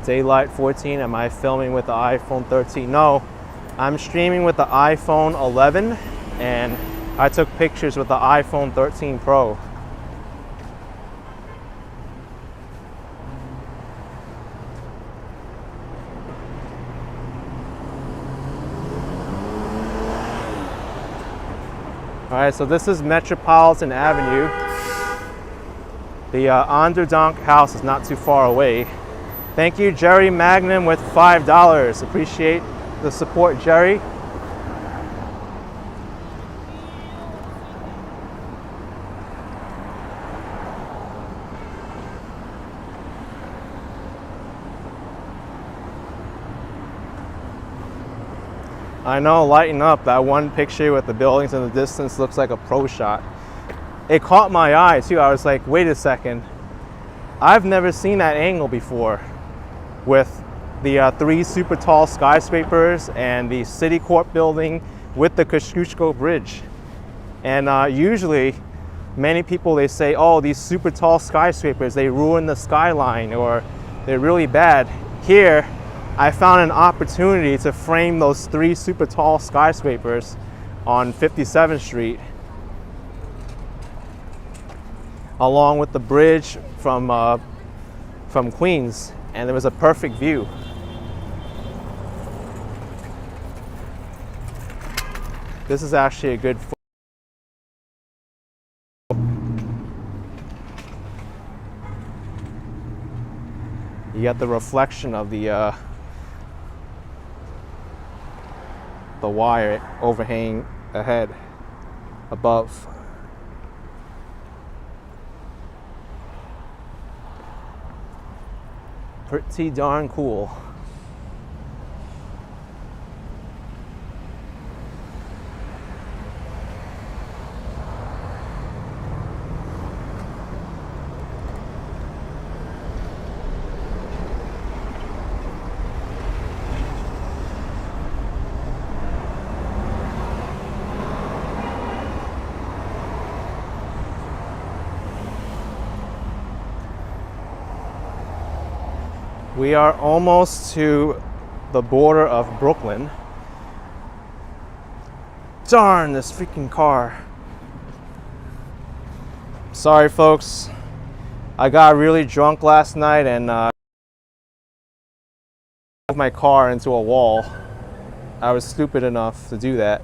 Daylight 14, am I filming with the iPhone 13? No, I'm streaming with the iPhone 11 and I took pictures with the iPhone 13 Pro. All right, so this is Metropolitan Avenue. The Onderdonk house is not too far away. Thank you, Jerry Magnum, with $5. Appreciate the support, Jerry. I know, lighten up. That one picture with the buildings in the distance looks like a pro shot. It caught my eye too. I was like, wait a second. I've never seen that angle before. with the 3 super tall skyscrapers and the city court building with the Kosciuszko Bridge. And usually many people, they say, oh, these super tall skyscrapers, they ruin the skyline or they're really bad. Here, I found an opportunity to frame those 3 super tall skyscrapers on 57th Street, along with the bridge from Queens, and there was a perfect view. This is actually a good you got the reflection of the wire overhanging ahead, above. Pretty darn cool. We are almost to the border of Brooklyn. Darn, this freaking car. Sorry folks, I got really drunk last night and drove my car into a wall. I was stupid enough to do that.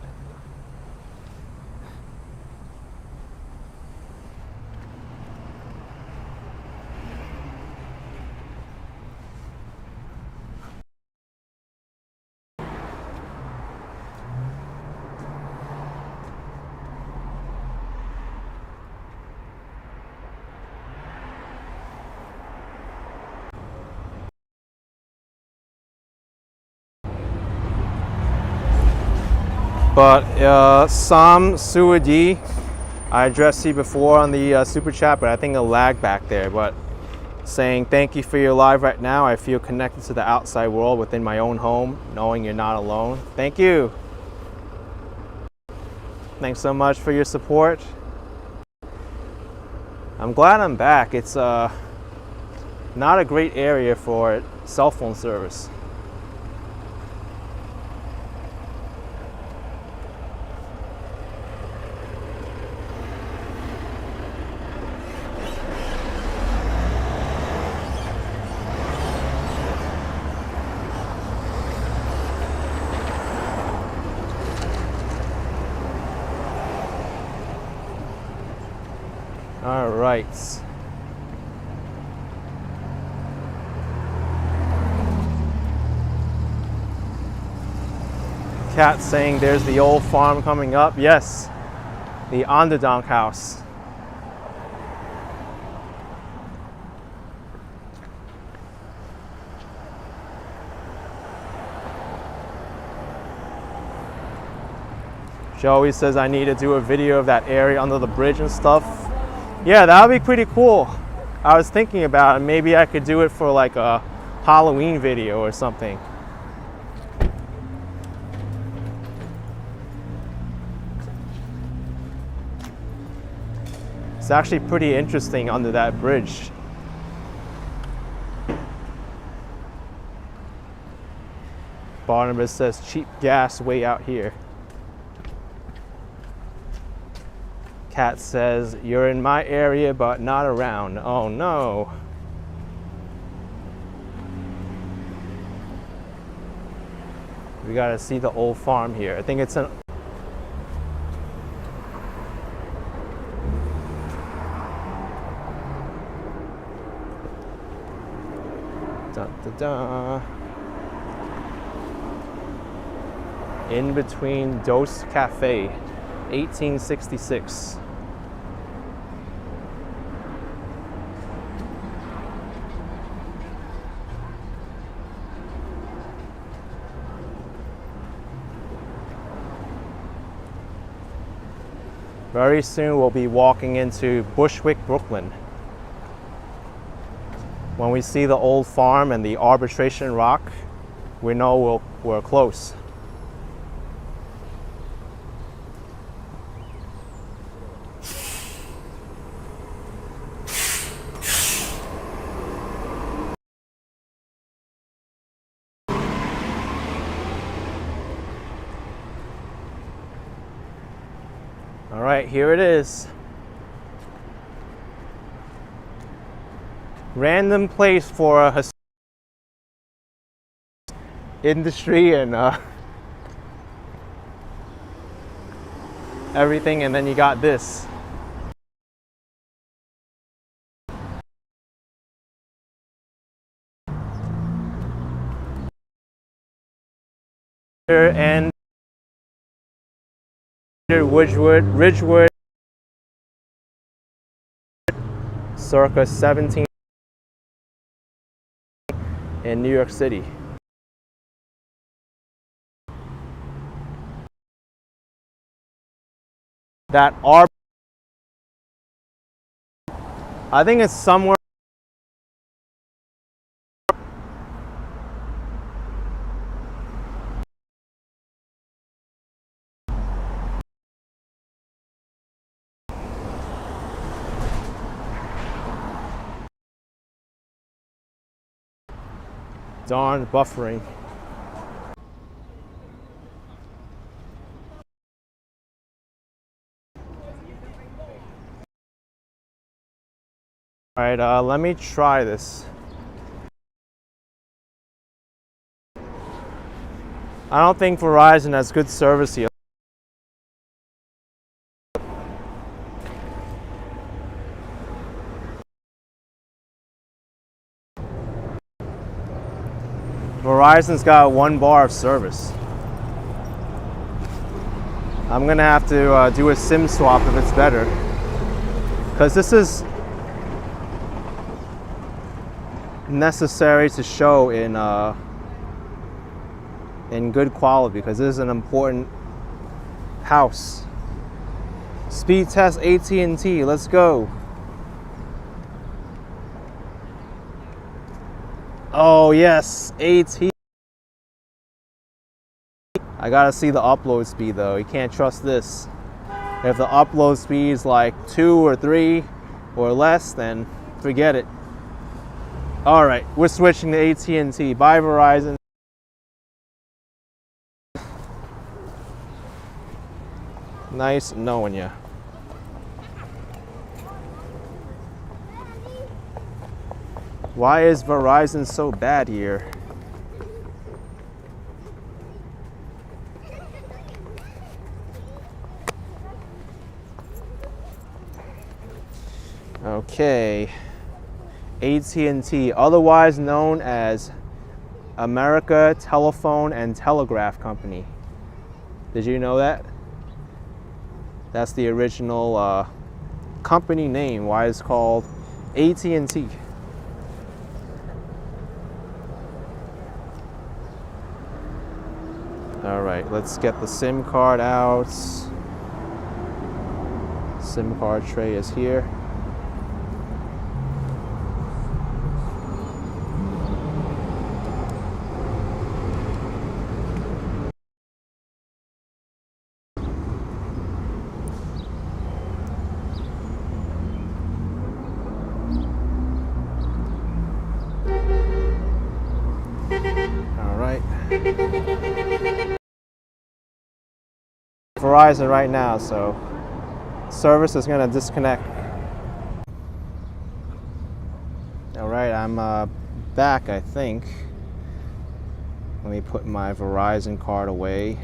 But Sam Suadi, I addressed you before on the super chat, but I think a lag back there. But saying thank you for your live right now. I feel connected to the outside world within my own home, knowing you're not alone. Thank you. Thanks so much for your support. I'm glad I'm back. It's not a great area for cell phone service. All right. Cat saying there's the old farm coming up. Yes, the Onderdonk house. Joey says I need to do a video of that area under the bridge and stuff. Yeah, that would be pretty cool. I was thinking about it. Maybe I could do it for like a Halloween video or something. It's actually pretty interesting under that bridge. Barnabas says cheap gas way out here. Cat says, you're in my area but not around. Oh no. We gotta see the old farm here. I think it's an... Da, da, da. In between Dos Cafe, 1866. Very soon we'll be walking into Bushwick, Brooklyn. When we see the old farm and the arbitration rock, we know we're close. All right, here it is. Random place for a industry and everything, and then you got this. And Ridgewood, circa 17 in New York City. That are, I think it's somewhere. Darn buffering. All right, let me try this. I don't think Verizon has good service here. Verizon's got 1 bar of service. I'm gonna have to do a SIM swap if it's better, because this is necessary to show in good quality, because this is an important house. Speed test AT&T, let's go. Oh yes, AT. I gotta see the upload speed though. You can't trust this. If the upload speed is like 2 or 3 or less, then forget it. All right, we're switching to AT&T. Bye Verizon. Nice knowing you. Why is Verizon so bad here? Okay. AT&T, otherwise known as America Telephone and Telegraph Company. Did you know that? That's the original company name, why it's called AT&T. All right, let's get the SIM card out. SIM card tray is here. All right. Verizon right now, so service is gonna disconnect. All right, I'm back, I think. Let me put my Verizon card away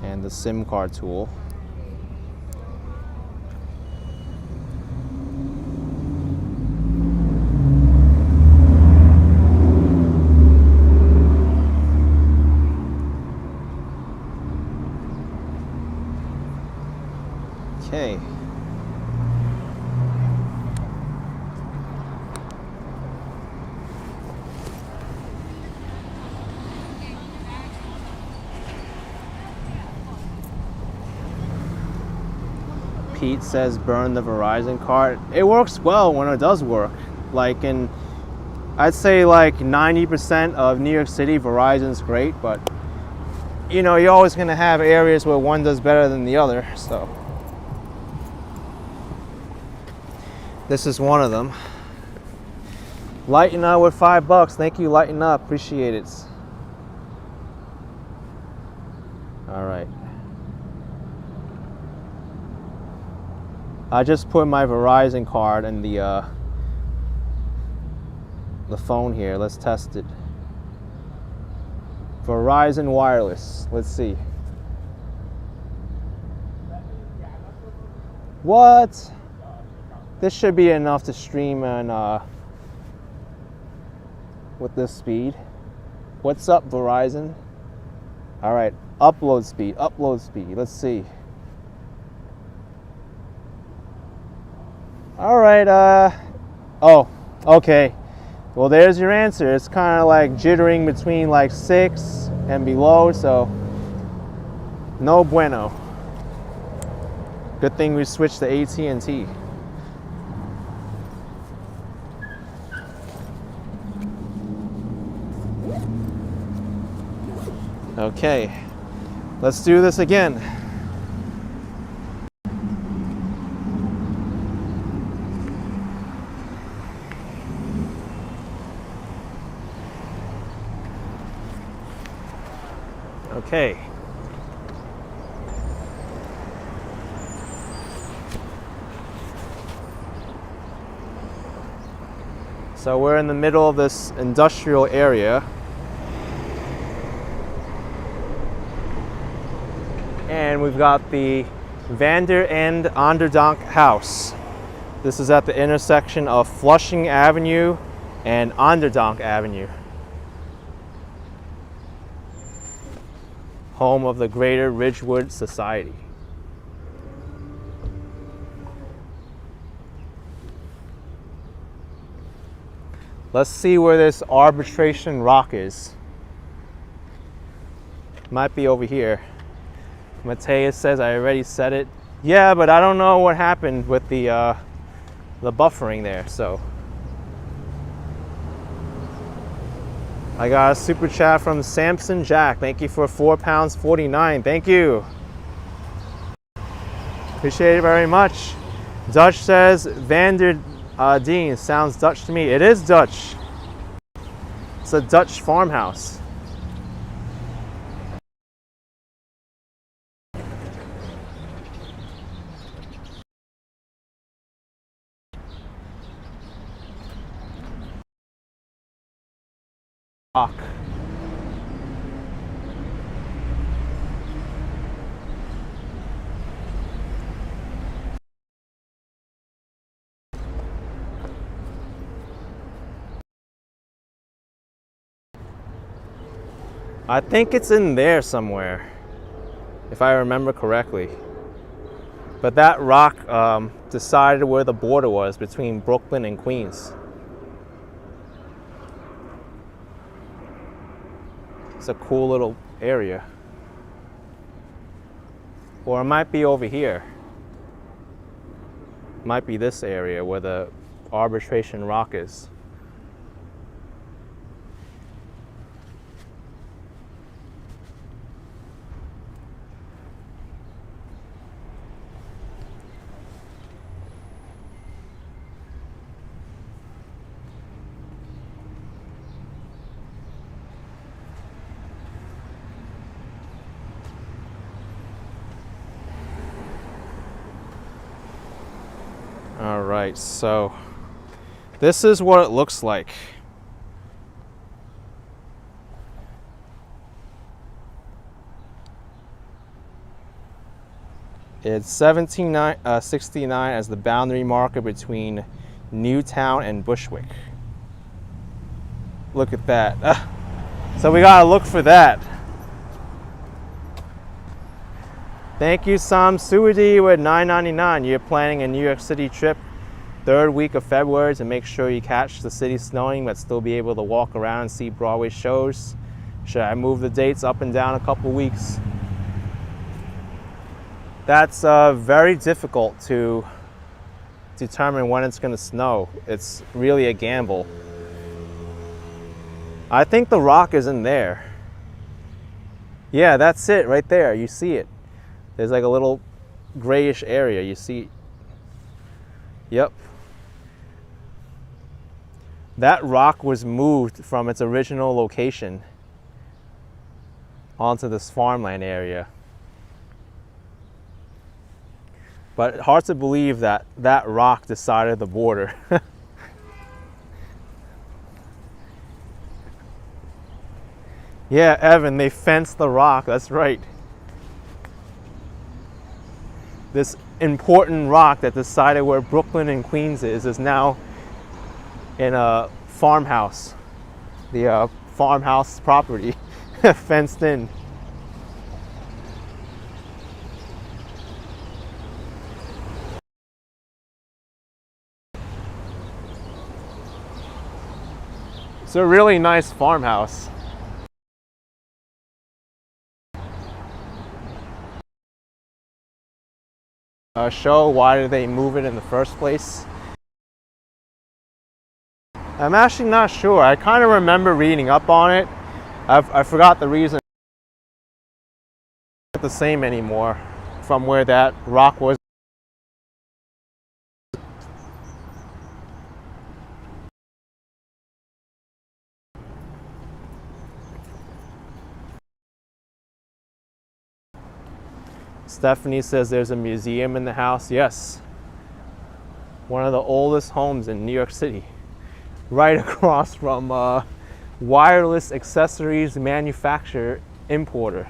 and the SIM card tool. Okay. Pete says burn the Verizon card. It works well when it does work. Like I'd say like 90% of New York City, Verizon's great, but you know, you're always gonna have areas where one does better than the other, so. This is one of them. Lighten up with $5. Thank you, lighten up, appreciate it. All right. I just put my Verizon card in the phone here. Let's test it. Verizon Wireless. Let's see. What? This should be enough to stream on with this speed. What's up, Verizon? All right, upload speed, upload speed. Let's see. All right, oh, okay. Well, there's your answer. It's kind of like jittering between like 6 and below, so no bueno. Good thing we switched to AT&T. Okay, let's do this again. Okay. So we're in the middle of this industrial area. And we've got the Vander and Onderdonk House. This is at the intersection of Flushing Avenue and Onderdonk Avenue. Home of the Greater Ridgewood Society. Let's see where this arbitration rock is. Might be over here. Mateus says I already said it. Yeah, but I don't know what happened with the buffering there, so. I got a super chat from Samson Jack. Thank you for £4.49. Thank you. Appreciate it very much. Dutch says Vander Dean sounds Dutch to me. It is Dutch. It's a Dutch farmhouse. Rock. I think it's in there somewhere, if I remember correctly. But that rock decided where the border was between Brooklyn and Queens. It's a cool little area. Or it might be over here. It might be this area where the arbitration rock is. All right, so this is what it looks like. It's 1769 as the boundary marker between Newtown and Bushwick. Look at that. So we gotta look for that. Thank you, Sam Suidi with $9.99. You're planning a New York City trip, third week of February, to make sure you catch the city snowing but still be able to walk around and see Broadway shows. Should I move the dates up and down a couple weeks? That's very difficult to determine when it's going to snow. It's really a gamble. I think the rock is in there. Yeah, that's it right there. You see it. There's like a little grayish area. You see. Yep. That rock was moved from its original location onto this farmland area. But hard to believe that that rock decided the border. Yeah, Evan, they fenced the rock. That's right. This important rock that decided where Brooklyn and Queens is now in a farmhouse. The farmhouse property, fenced in. It's a really nice farmhouse. Show why did they move it in the first place? I'm actually not sure. I kind of remember reading up on it. I forgot the reason. It's not the same anymore from where that rock was. Stephanie says there's a museum in the house. Yes. One of the oldest homes in New York City. Right across from wireless accessories manufacturer importer,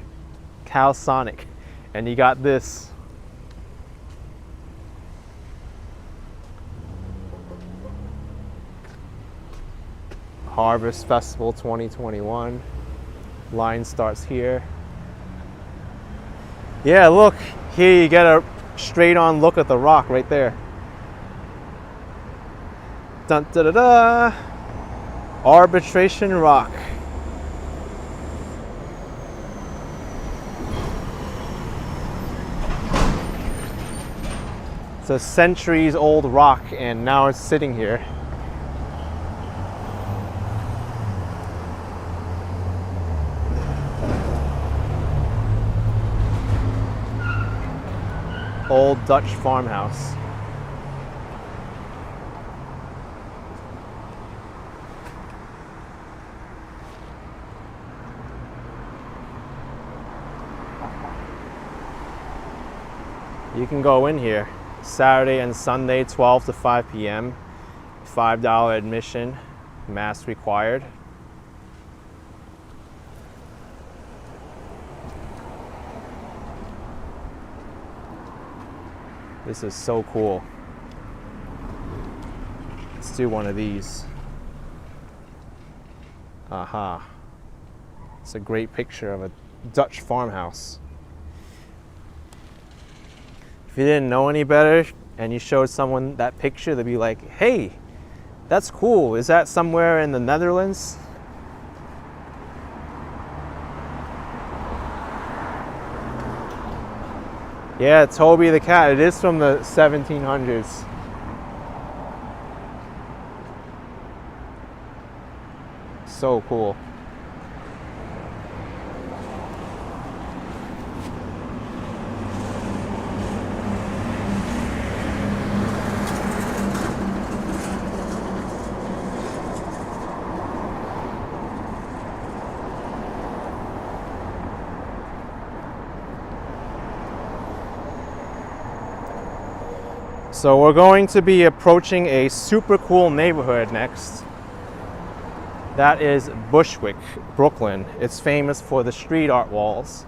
Calsonic. And you got this. Harvest Festival 2021. Line starts here. Yeah, look, here you get a straight on look at the rock right there. Dun da da da. Arbitration Rock. It's a centuries old rock and now it's sitting here. Old Dutch farmhouse. You can go in here Saturday and Sunday, 12 to 5 p.m. $5 admission, mask required. This is so cool. Let's do one of these. Aha. It's a great picture of a Dutch farmhouse. If you didn't know any better and you showed someone that picture, they'd be like, hey, that's cool. Is that somewhere in the Netherlands? Yeah, Toby the cat. It is from the 1700s. So cool. So we're going to be approaching a super cool neighborhood next. That is Bushwick, Brooklyn. It's famous for the street art walls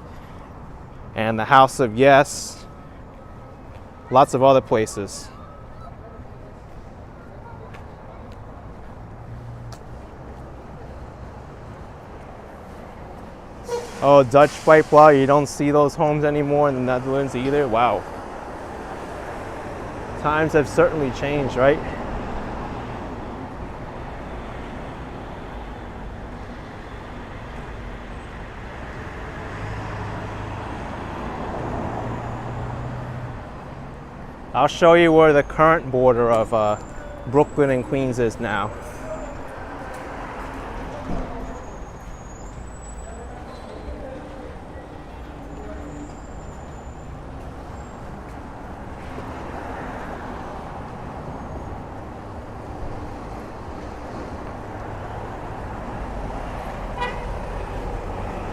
and the House of Yes, lots of other places. Oh, Dutch pipe, wow, you don't see those homes anymore in the Netherlands either. Wow. Times have certainly changed, right? I'll show you where the current border of Brooklyn and Queens is now.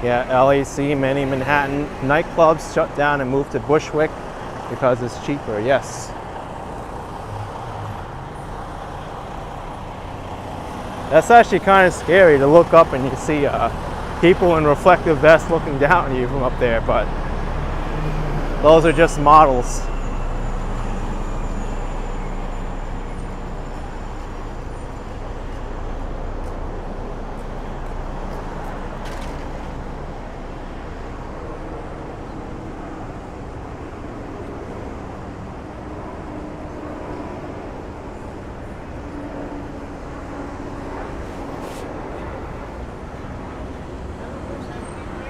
Yeah, LAC, many Manhattan nightclubs shut down and moved to Bushwick because it's cheaper, yes. That's actually kind of scary to look up and you see people in reflective vests looking down at you from up there, but those are just models.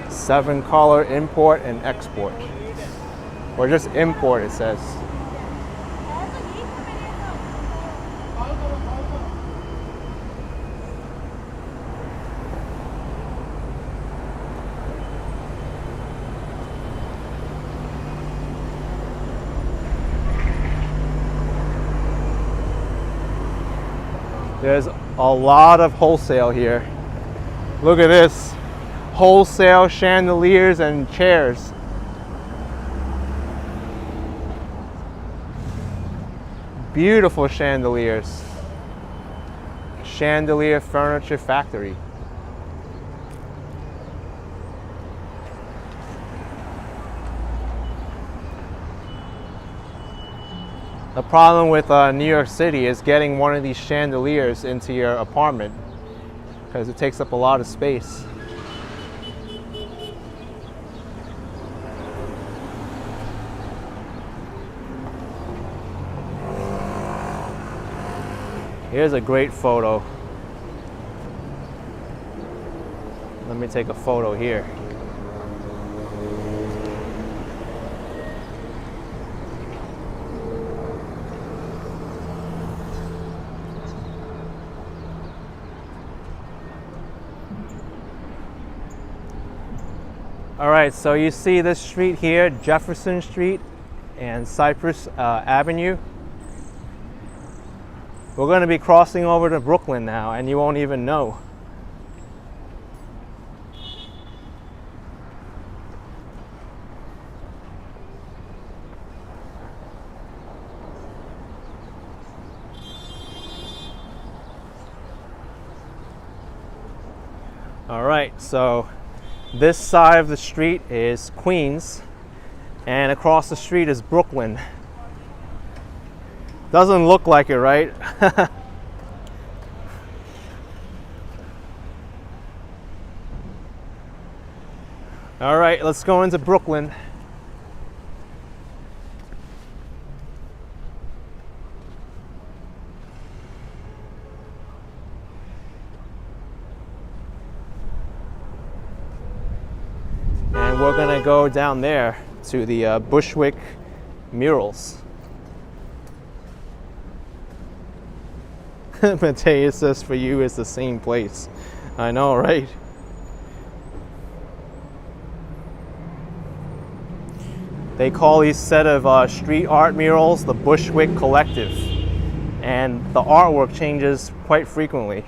Seven color import and export, or just import it says. There's a lot of wholesale here. Look at this. Wholesale chandeliers and chairs. Beautiful chandeliers. Chandelier Furniture Factory. The problem with New York City is getting one of these chandeliers into your apartment because it takes up a lot of space. Here's a great photo. Let me take a photo here. All right, so you see this street here, Jefferson Street and Cypress Avenue. We're going to be crossing over to Brooklyn now, and you won't even know. All right, so this side of the street is Queens, and across the street is Brooklyn. Doesn't look like it, right? All right, let's go into Brooklyn. And we're gonna go down there to the Bushwick murals. Mateus says for you it's the same place. I know, right? They call these set of street art murals the Bushwick Collective, and the artwork changes quite frequently.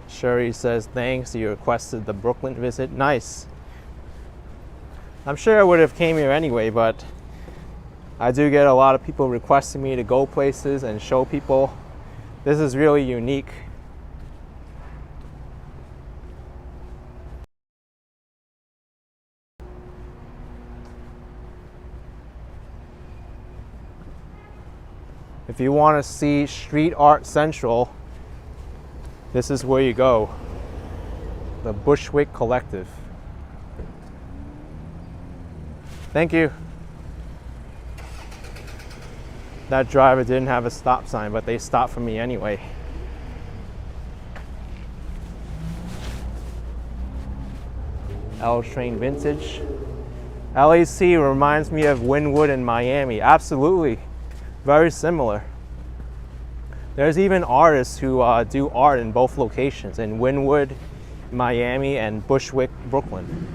Sherry says, thanks, you requested the Brooklyn visit. Nice. I'm sure I would have came here anyway, but I do get a lot of people requesting me to go places and show people. This is really unique. If you want to see Street Art Central, this is where you go. The Bushwick Collective. Thank you. that driver didn't have a stop sign, but they stopped for me anyway. L Train Vintage. LAC reminds me of Wynwood in Miami. Absolutely. Very similar. There's even artists who do art in both locations, in Wynwood, Miami, and Bushwick, Brooklyn.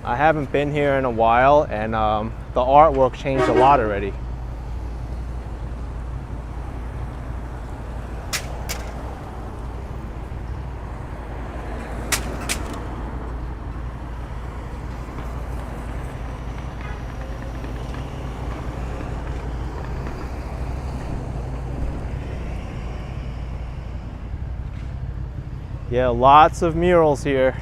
I haven't been here in a while, and the artwork changed a lot already. Yeah, lots of murals here.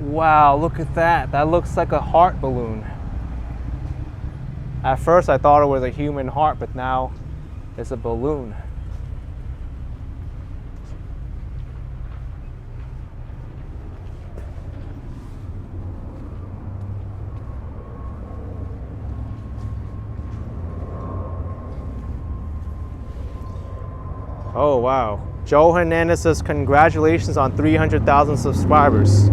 Wow, look at that. That looks like a heart balloon. At first I thought it was a human heart, but now it's a balloon. Oh wow. Joe Hernandez says congratulations on 300,000 subscribers.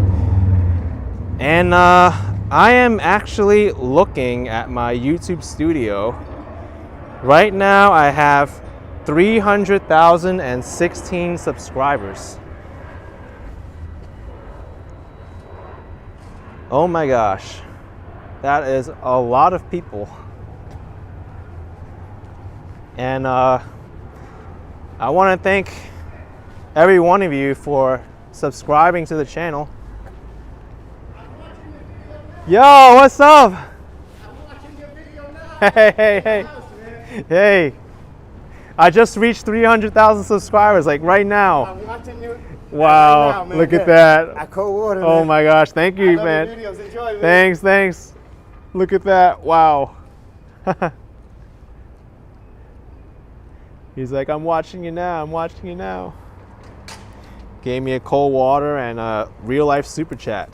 And I am actually looking at my YouTube studio. Right now I have 300,016 subscribers. Oh my gosh. That is a lot of people. And I want to thank every one of you for subscribing to the channel. Yo, what's up? I'm watching your video now. Hey. Hey. I just reached 300,000 subscribers, like right now. I'm watching you. Wow, right now, man. look at that. I cold water. Oh man. my gosh, thank you, I love man. your videos. Enjoy, man. Thanks. Look at that, wow. He's like, I'm watching you now. Gave me a cold water and a real life super chat.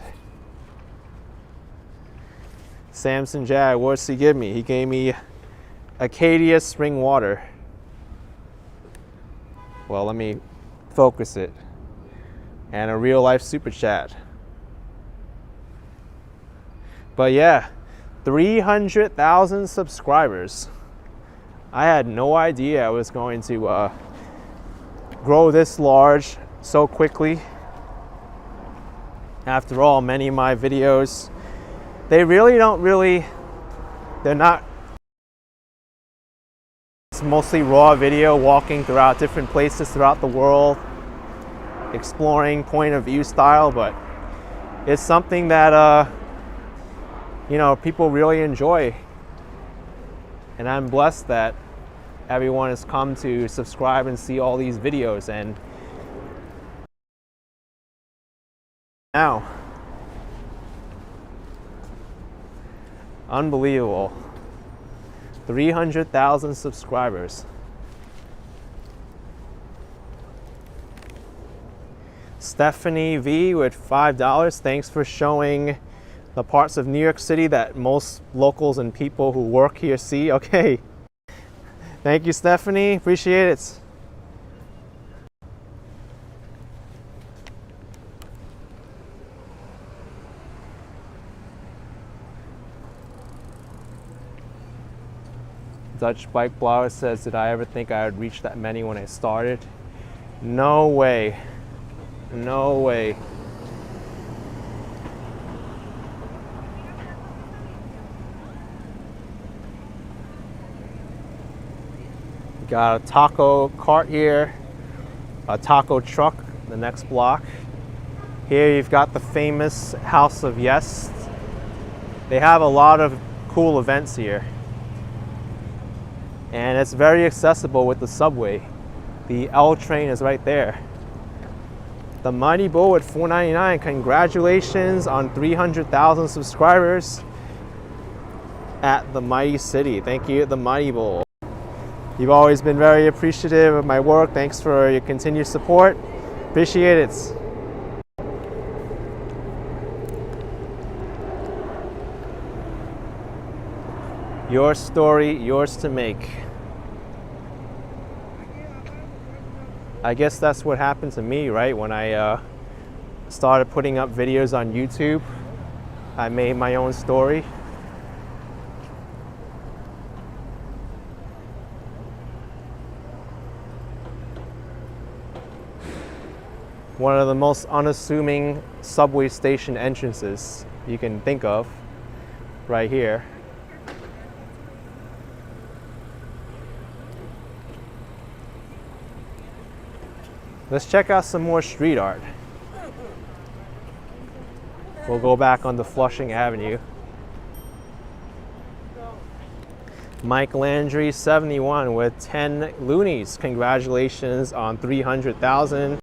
Samson Jag, what's he give me? He gave me Acadia spring water. Well, let me focus it. And a real life super chat. But yeah, 300,000 subscribers. I had no idea I was going to grow this large so quickly. After all, many of my videos, they're not, it's mostly raw video, walking throughout different places throughout the world, exploring point of view style, but it's something that, people really enjoy. And I'm blessed that everyone has come to subscribe and see all these videos. And now, unbelievable. 300,000 subscribers. Stephanie V with $5. Thanks for showing the parts of New York City that most locals and people who work here see. Okay. Thank you, Stephanie. Appreciate it. Dutch Bike Blower says, did I ever think I would reach that many when I started? No way. No way. Got a taco cart here, a taco truck the next block. Here you've got the famous House of Yes. They have a lot of cool events here. And it's very accessible with the subway. The L train is right there. The Mighty Bull at $4.99. Congratulations on 300,000 subscribers at the Mighty City. Thank you, the Mighty Bull. You've always been very appreciative of my work. Thanks for your continued support. Appreciate it. Your story, yours to make. I guess that's what happened to me, right? When I started putting up videos on YouTube, I made my own story. One of the most unassuming subway station entrances you can think of, right here. Let's check out some more street art. We'll go back on the Flushing Avenue. Mike Landry, 71, with 10 loonies. Congratulations on 300,000.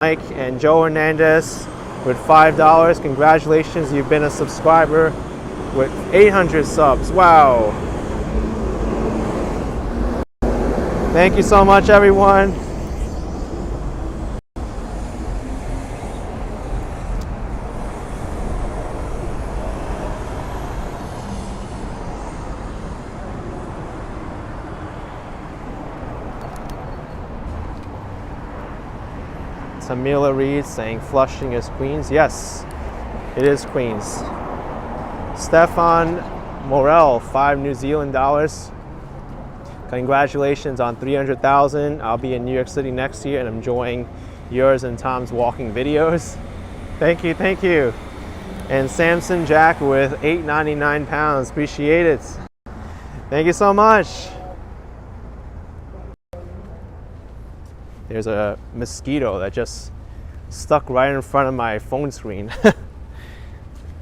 Mike and Joe Hernandez with $5. Congratulations, you've been a subscriber with 800 subs. Wow. Thank you so much, everyone. Tamila Reed saying Flushing is Queens. Yes, it is Queens. Stefan Morel, 5 New Zealand dollars. Congratulations on 300,000. I'll be in New York City next year and enjoying yours and Tom's walking videos. Thank you, thank you. And Samson Jack with £8.99. Appreciate it. Thank you so much. There's a mosquito that just stuck right in front of my phone screen.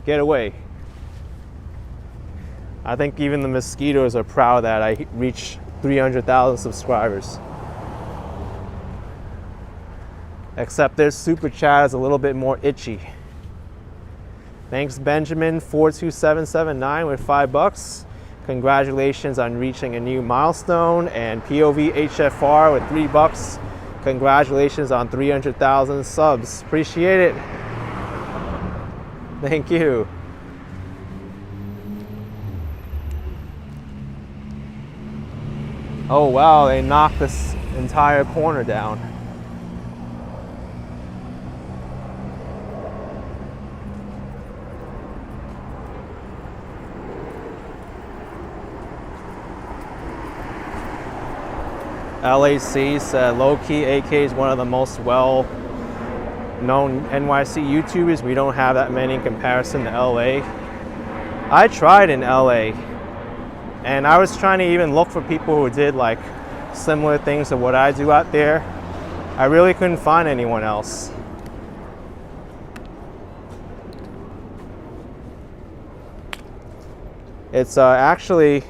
Get away. I think even the mosquitoes are proud that I reached 300,000 subscribers. Except their super chat is a little bit more itchy. Thanks Benjamin 42779 with $5. Congratulations on reaching a new milestone. And POV HFR with $3. Congratulations on 300,000 subs. Appreciate it. Thank you. Oh wow, they knocked this entire corner down. LAC said low-key AK is one of the most well-known NYC YouTubers. We don't have that many in comparison to LA. I tried in LA. And I was trying to even look for people who did like similar things to what I do out there. I really couldn't find anyone else. It's actually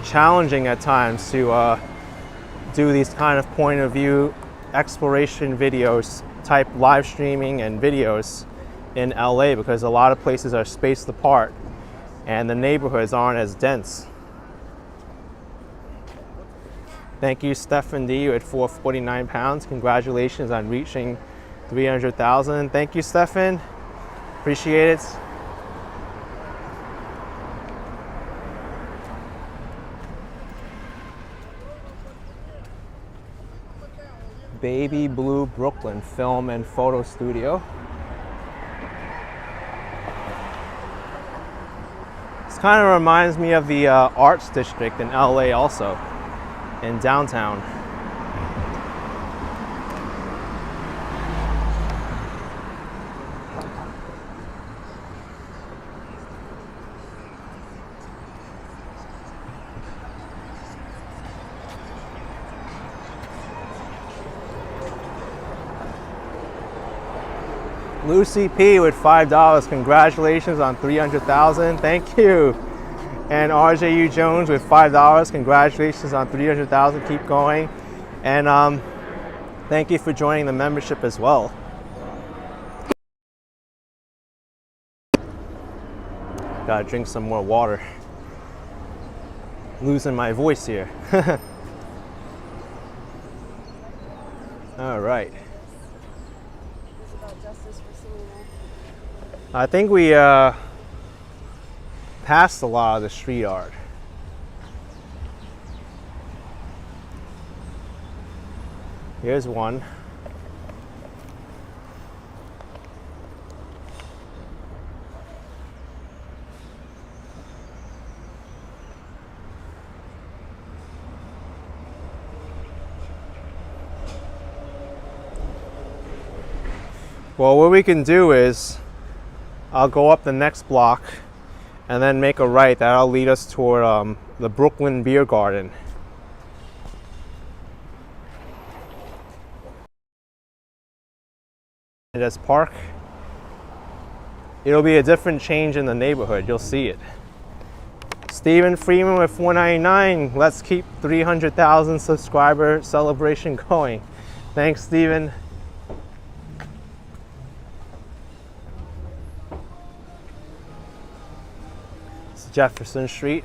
challenging at times to do these kind of point of view exploration videos type live streaming and videos in LA because a lot of places are spaced apart and the neighborhoods aren't as dense. Thank you Stefan D at £449. Congratulations on reaching 300,000. Thank you Stefan. Appreciate it. Baby Blue Brooklyn Film and Photo Studio. This kind of reminds me of the Arts District in LA also, in downtown. Lucy P with $5. Congratulations on 300,000. Thank you. And RJU Jones with $5. Congratulations on 300,000. Keep going. And thank you for joining the membership as well. Gotta drink some more water. Losing my voice here. All right. I think we passed a lot of the street art. Here's one. Well, what we can do is I'll go up the next block and then make a right. That'll lead us toward the Brooklyn Beer Garden. This park, it'll be a different change in the neighborhood. You'll see it. Stephen Freeman with $4.99. Let's keep 300,000 subscriber celebration going. Thanks, Stephen. It's Jefferson Street.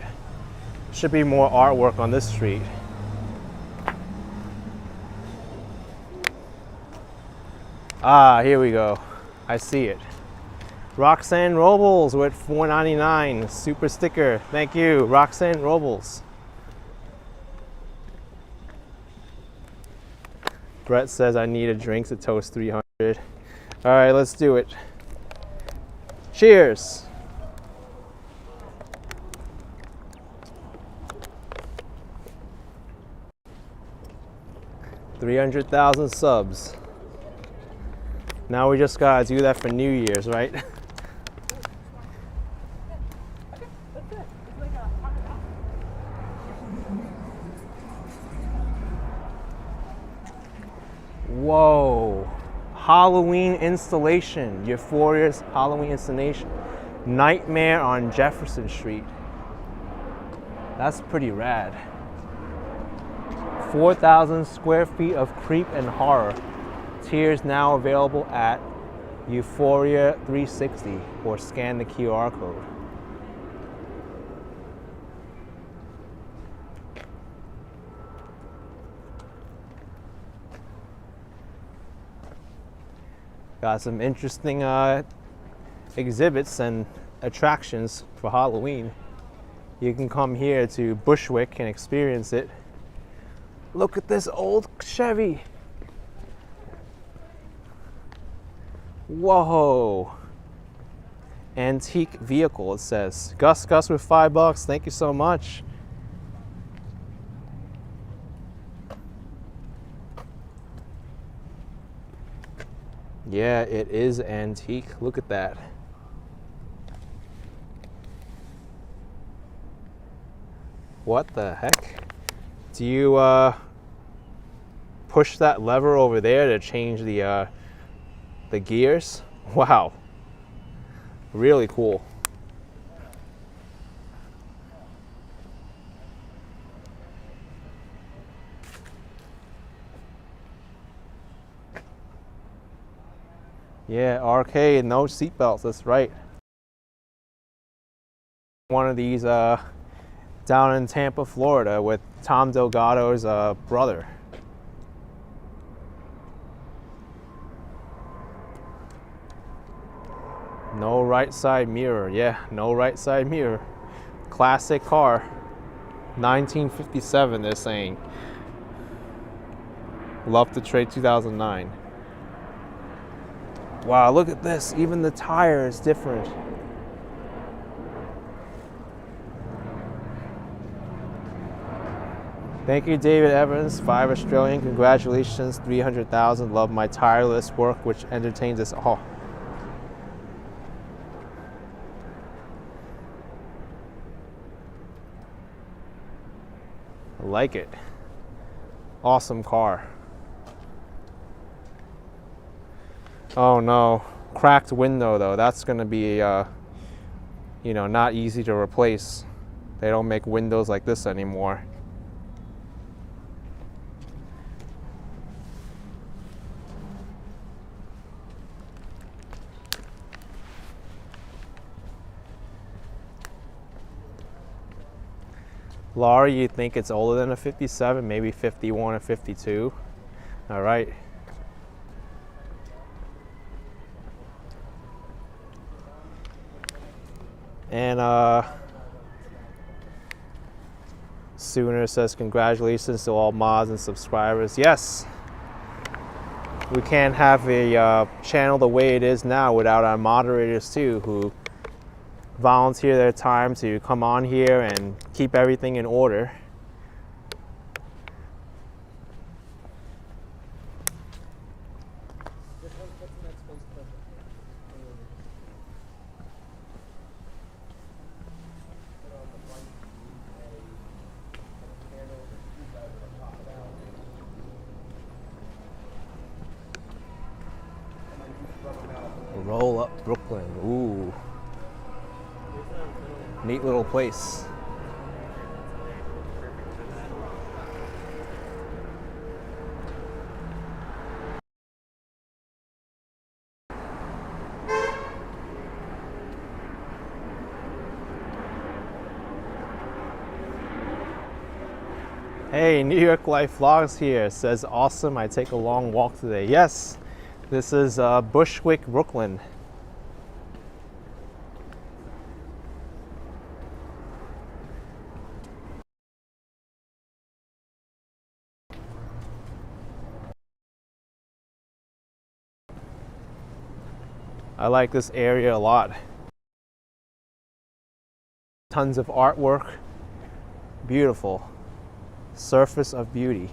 Should be more artwork on this street. Ah, here we go. I see it. Roxanne Robles with $4.99. Super sticker. Thank you, Roxanne Robles. Brett says I need a drink to toast 300. All right, let's do it. Cheers. $300,000 subs. Now we just gotta do that for New Year's, right? Whoa, Halloween installation, Euphoria's Halloween installation. Nightmare on Jefferson Street. That's pretty rad. 4,000 square feet of creep and horror. Tiers now available at Euphoria 360 or scan the QR code. Got some interesting exhibits and attractions for Halloween. You can come here to Bushwick and experience it. Look at this old Chevy. Whoa. Antique vehicle, it says. Gus with $5. Thank you so much. Yeah, it is antique. Look at that. What the heck? Do you push that lever over there to change the gears? Wow. Really cool. Yeah, arcade, no seatbelts, that's right. One of these down in Tampa, Florida with Tom Delgado's brother. No right side mirror. Yeah, no right side mirror. Classic car. 1957, they're saying. Love to trade 2009. Wow, look at this. Even the tire is different. Thank you, David Evans, 5 Australian. Congratulations, 300,000. Love my tireless work, which entertains us all. I like it. Awesome car. Oh no, cracked window though. That's gonna be, you know, not easy to replace. They don't make windows like this anymore. Laura, you think it's older than a 57, maybe 51 or 52. All right. And Sooner says congratulations to all mods and subscribers. Yes, we can't have a channel the way it is now without our moderators too, who volunteer their time to come on here and keep everything in order. Roll up Brooklyn. Ooh. Neat little place. Hey, New York Life Vlogs here. Says awesome. I take a long walk today. Yes, this is Bushwick, Brooklyn. I like this area a lot. Tons of artwork. Beautiful. Surface of beauty.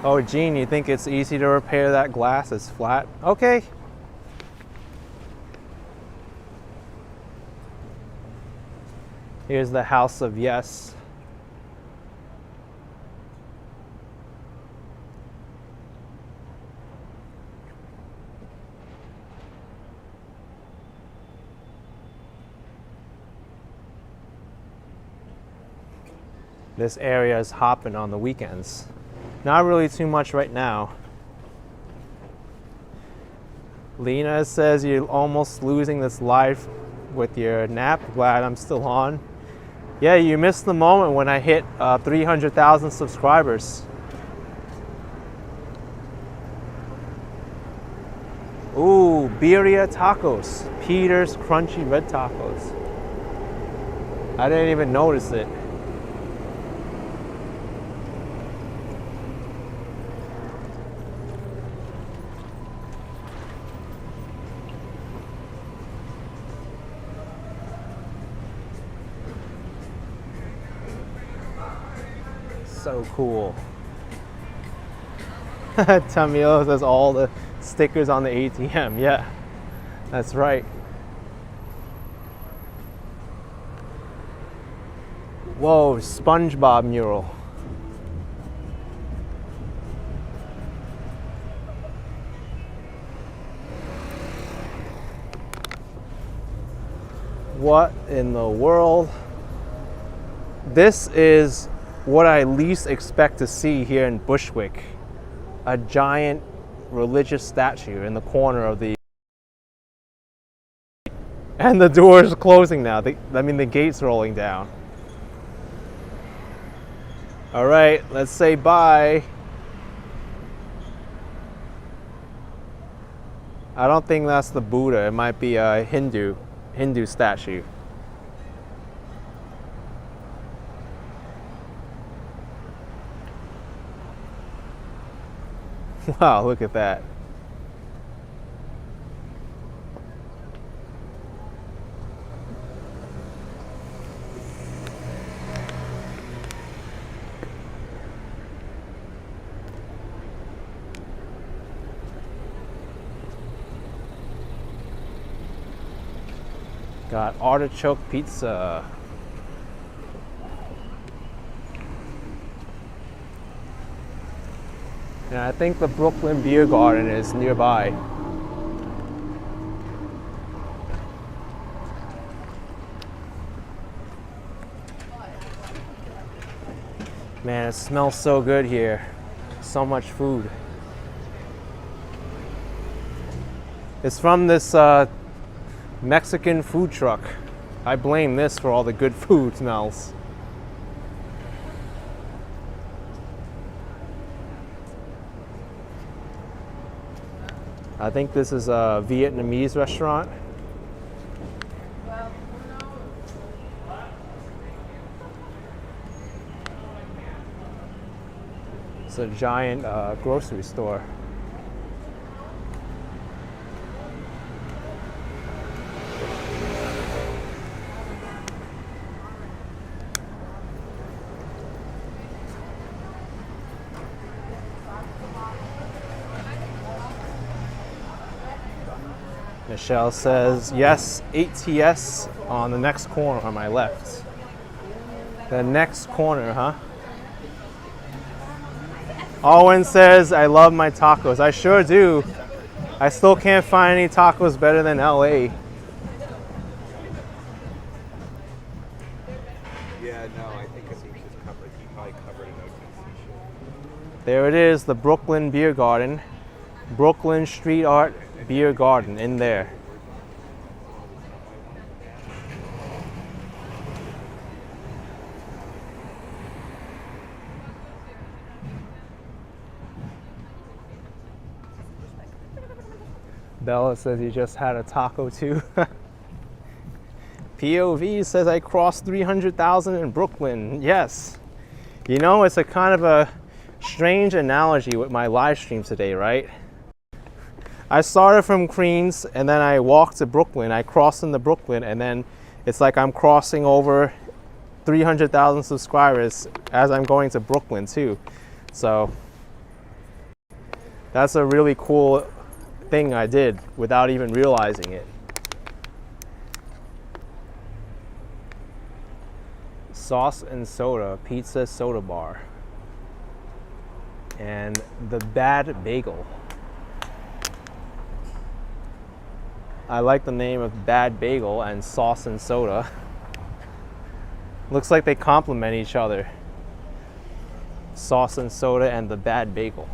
Oh, Gene, you think it's easy to repair that glass? It's flat? Okay. Here's the House of Yes. This area is hopping on the weekends. Not really too much right now. Lena says you're almost losing this life with your nap. Glad I'm still on. Yeah, you missed the moment when I hit 300,000 subscribers. Ooh, birria tacos. Peter's Crunchy Red Tacos. I didn't even notice it. So cool. Tamil says all the stickers on the ATM. Yeah, that's right. Whoa, SpongeBob mural. What in the world? This is what I least expect to see here in Bushwick. A giant religious statue in the corner of the... And the door is closing now. I mean, the gate's rolling down. All right, let's say bye. I don't think that's the Buddha. It might be a Hindu statue. Wow, look at that. Got artichoke pizza. And I think the Brooklyn Beer Garden is nearby. Man, it smells so good here. So much food. It's from this Mexican food truck. I blame this for all the good food smells. I think this is a Vietnamese restaurant. It's a giant grocery store. Michelle says, yes, ATS on the next corner on my left. The next corner, huh? Owen says, I love my tacos. I sure do. I still can't find any tacos better than LA. Yeah, no, I think he's covered. He probably covered an OTC show. There it is, the Brooklyn Beer Garden. Brooklyn Street Art Beer Garden in there. Bella says he just had a taco too. POV says I crossed 300,000 in Brooklyn. Yes. You know, it's a kind of a strange analogy with my live stream today, right? I started from Queens and then I walked to Brooklyn. I crossed into Brooklyn and then it's like I'm crossing over 300,000 subscribers as I'm going to Brooklyn too. So that's a really cool thing I did without even realizing it. Sauce and Soda Pizza Soda Bar and the Bad Bagel. I like the name of Bad Bagel and Sauce and Soda. Looks like they complement each other. Sauce and Soda and the Bad Bagel.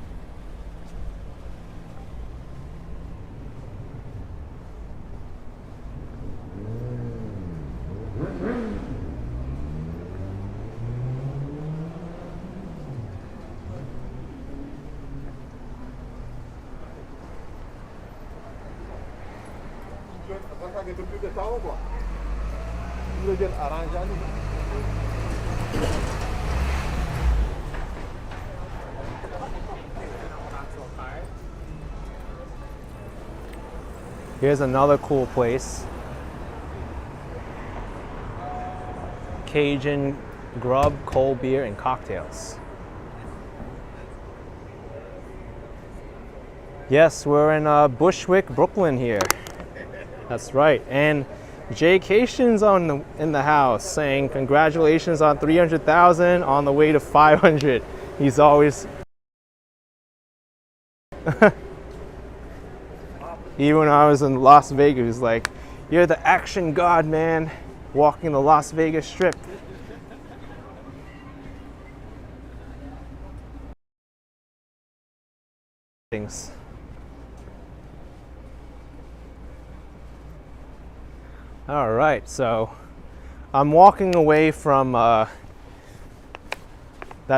Here's another cool place. Cajun grub, cold beer, and cocktails. Yes, we're in Bushwick, Brooklyn here. That's right. And Jaycation's in the house saying congratulations on 300,000 on the way to 500. He's always even when I was in Las Vegas, he was like, you're the action god, man, walking the Las Vegas Strip. Things. All right, so I'm walking away from that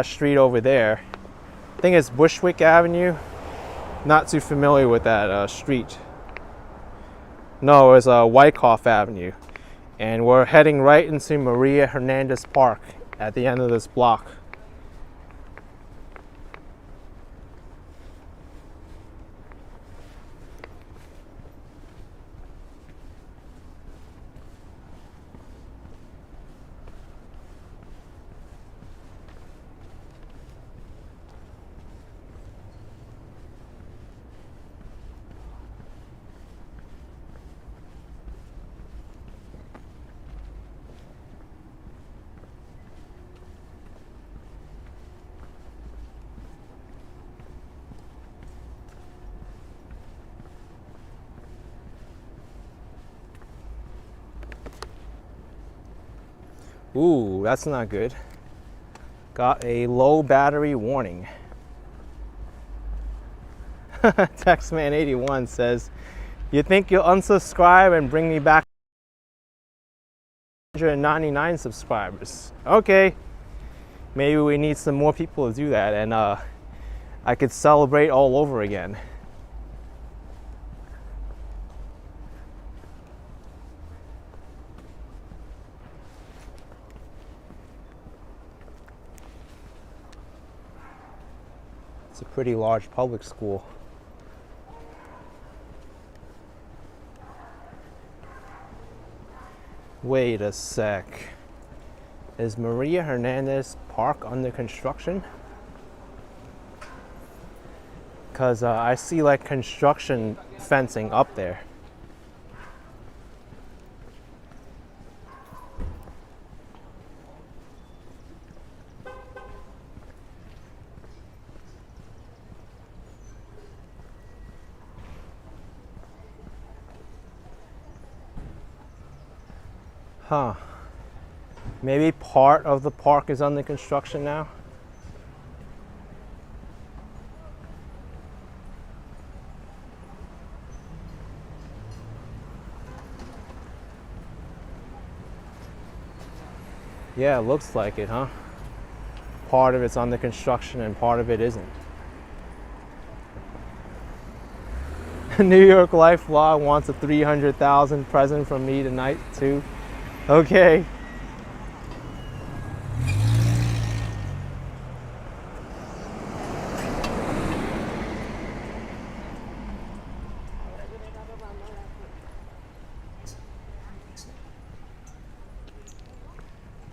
street over there. I think it's Bushwick Avenue. Not too familiar with that street. No, it's Wyckoff Avenue. And we're heading right into Maria Hernandez Park at the end of this block. Ooh, that's not good. Got a low battery warning. Textman81 says, you think you'll unsubscribe and bring me back 199 subscribers? Okay, maybe we need some more people to do that, and I could celebrate all over again. It's a pretty large public school. Wait a sec. Is Maria Hernandez Park under construction? Because I see like construction fencing up there. Huh. Maybe part of the park is under construction now. Yeah, it looks like it, huh? Part of it's under construction and part of it isn't. New York Life Vlog wants a 300,000 present from me tonight too. Okay.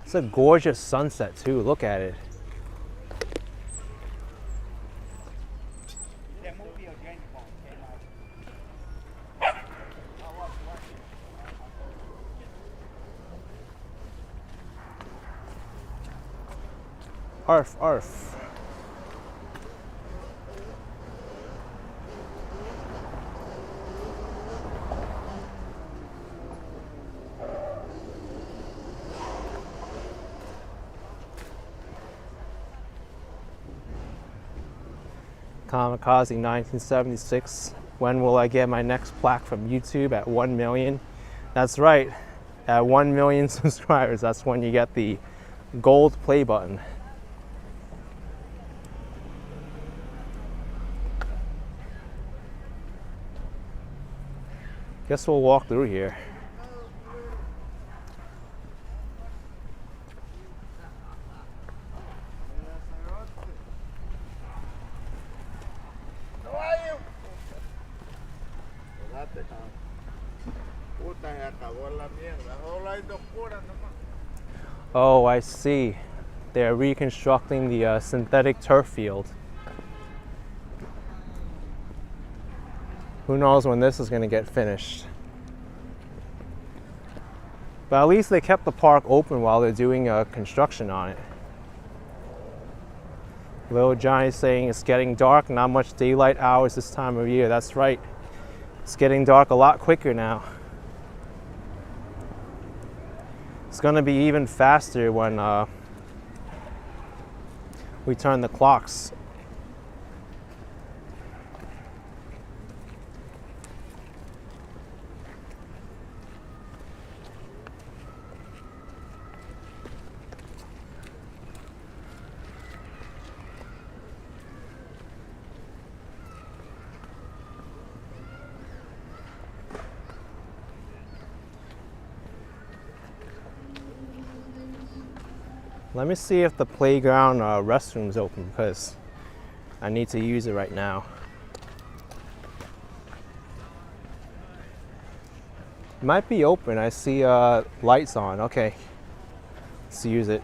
It's a gorgeous sunset too. Look at it. Arf, arf. Kamikaze 1976. When will I get my next plaque from YouTube at 1 million? That's right. At 1 million subscribers, that's when you get the gold play button. Guess we'll walk through here. Oh, I see. They're reconstructing the synthetic turf field. Who knows when this is going to get finished. But at least they kept the park open while they're doing construction on it. Little Johnny's saying it's getting dark, not much daylight hours this time of year. That's right. It's getting dark a lot quicker now. It's going to be even faster when we turn the clocks. Let me see if the playground restroom's open, because I need to use it right now. It might be open. I see lights on. Okay, let's use it.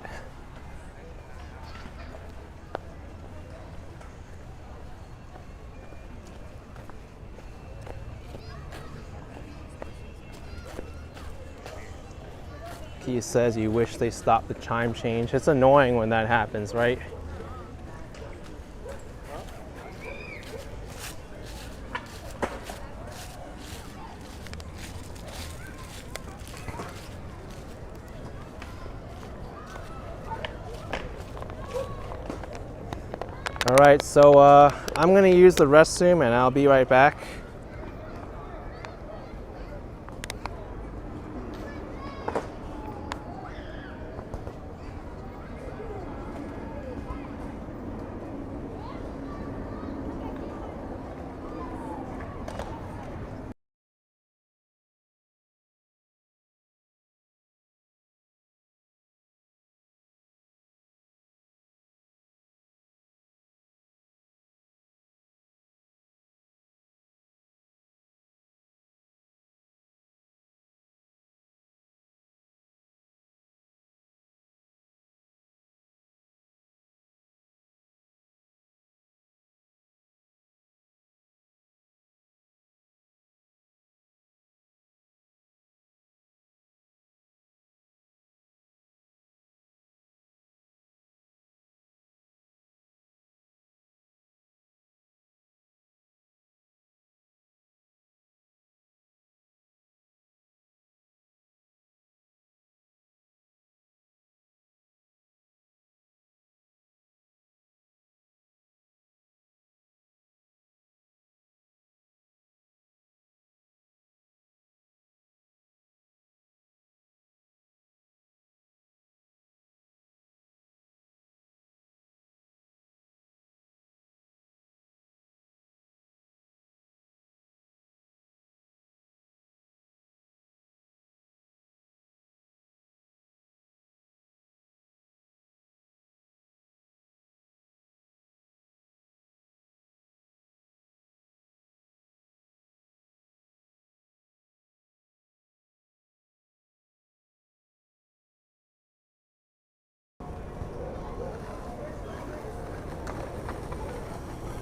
He says you wish they stopped the chime change. It's annoying when that happens, right? All right, so I'm gonna use the restroom and I'll be right back.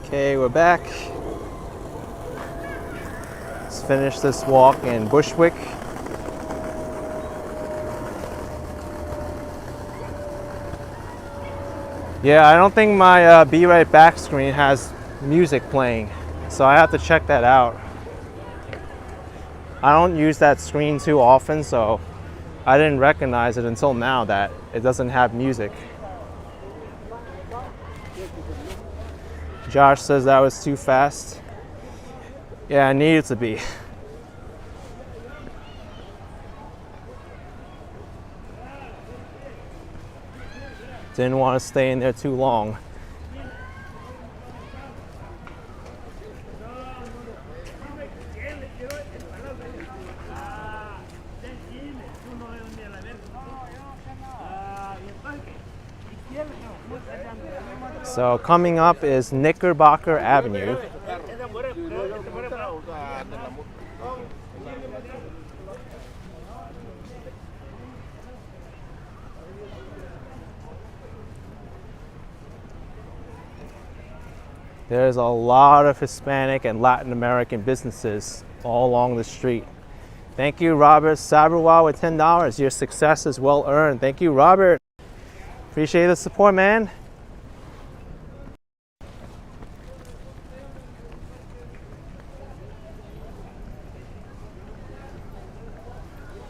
Okay, we're back. Let's finish this walk in Bushwick. Yeah, I don't think my Be Right Back screen has music playing, so I have to check that out. I don't use that screen too often, so I didn't recognize it until now that it doesn't have music. Josh says that was too fast. Yeah, it needed to be. Didn't want to stay in there too long. So coming up is Knickerbocker Avenue. There's a lot of Hispanic and Latin American businesses all along the street. Thank you, Robert Saberwa, with $10. Your success is well earned. Thank you, Robert. Appreciate the support, man.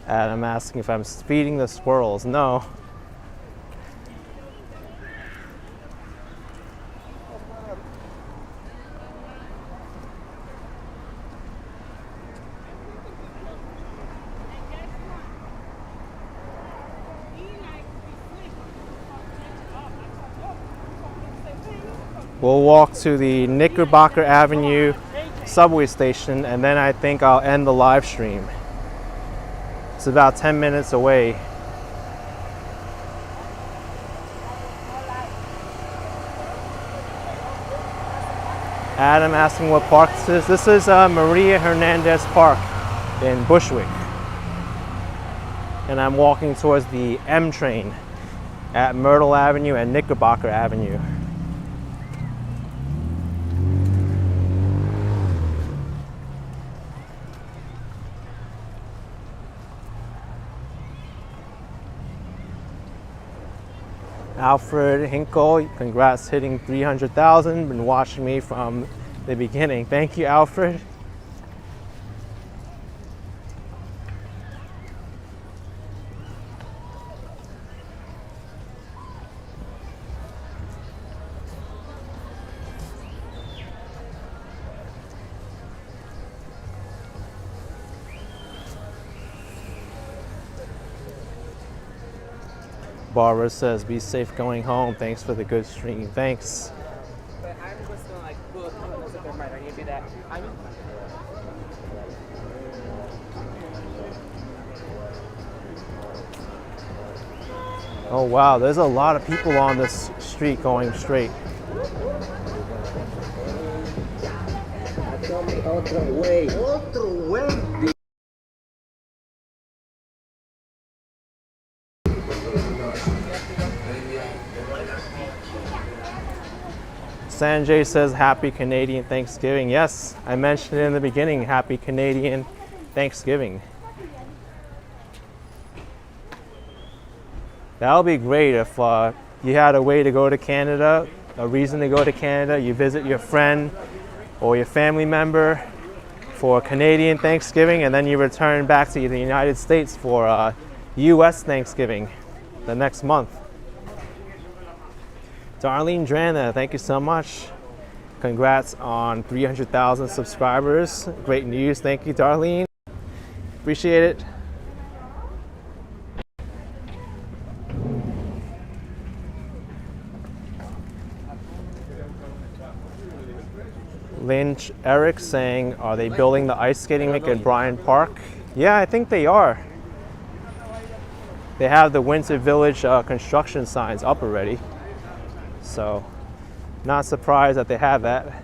Adam asking if I'm feeding the squirrels. No. We'll walk to the Knickerbocker Avenue subway station, and then I think I'll end the live stream. It's about 10 minutes away. Adam asking what park this is. This is Maria Hernandez Park in Bushwick. And I'm walking towards the M train at Myrtle Avenue and Knickerbocker Avenue. Alfred Hinkle, congrats hitting 300,000. Been watching me from the beginning. Thank you, Alfred. Barbara says, be safe going home. Thanks for the good stream. Thanks. But I'm just gonna like pull a couple of them right. I need to do that. Oh wow, there's a lot of people on this street going straight. Otro way. Sanjay says happy Canadian Thanksgiving. Yes, I mentioned it in the beginning, happy Canadian Thanksgiving. That would be great if you had a way to go to Canada, a reason to go to Canada. You visit your friend or your family member for Canadian Thanksgiving, and then you return back to the United States for US Thanksgiving the next month. Darlene Drana, thank you so much. Congrats on 300,000 subscribers. Great news. Thank you, Darlene. Appreciate it. Lynch Eric saying, are they building the ice skating rink at Bryant Park? Yeah, I think they are. They have the Winter Village construction signs up already. So, not surprised that they have that.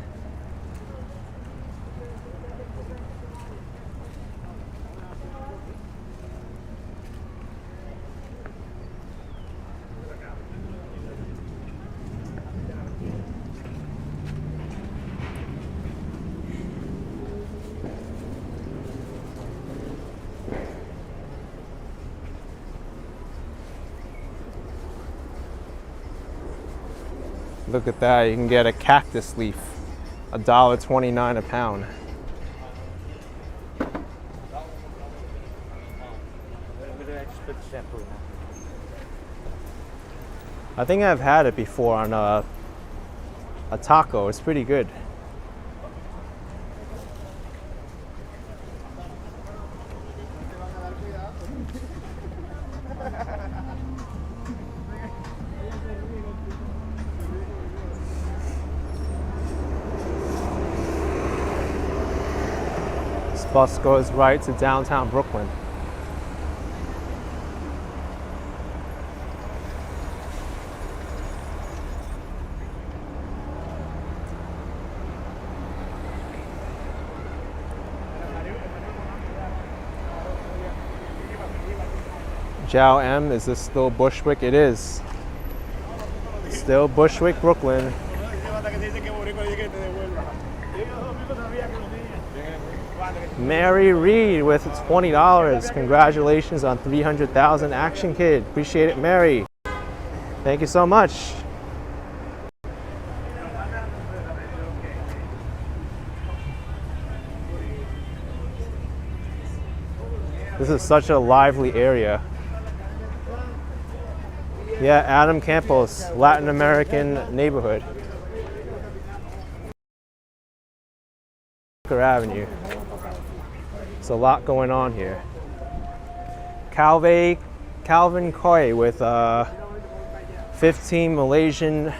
Look at that, you can get a cactus leaf, $1.29 a pound. I think I've had it before on a taco, it's pretty good. Bus goes right to downtown Brooklyn. Jow M, is this still Bushwick? It is. Still Bushwick, Brooklyn. Mary Reed with $20. Congratulations on 300,000 Action Kid. Appreciate it, Mary. Thank you so much. This is such a lively area. Yeah, Adam Campos, Latin American neighborhood. Avenue. There's a lot going on here. Calvin Koi with 15 Malaysian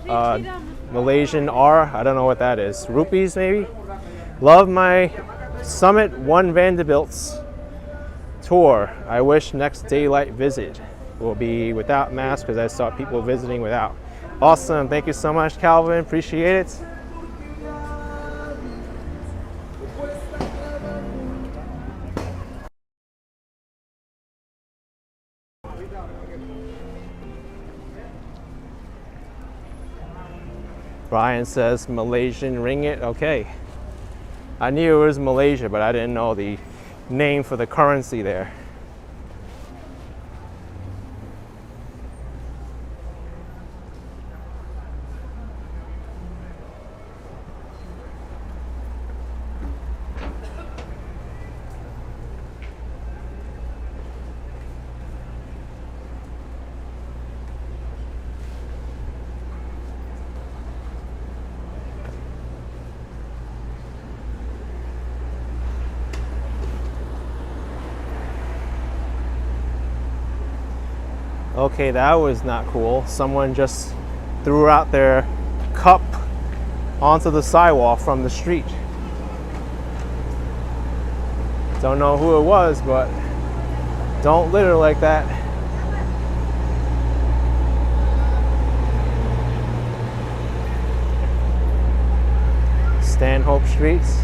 R, I don't know what that is. Rupees maybe? Love my Summit 1 Vanderbilt's tour. I wish next daylight visit will be without masks because I saw people visiting without. Awesome, thank you so much, Calvin, appreciate it. Brian says Malaysian ringgit. Okay. I knew it was Malaysia, but I didn't know the name for the currency there. Okay, that was not cool. Someone just threw out their cup onto the sidewalk from the street. Don't know who it was, but don't litter like that. Stanhope Streets.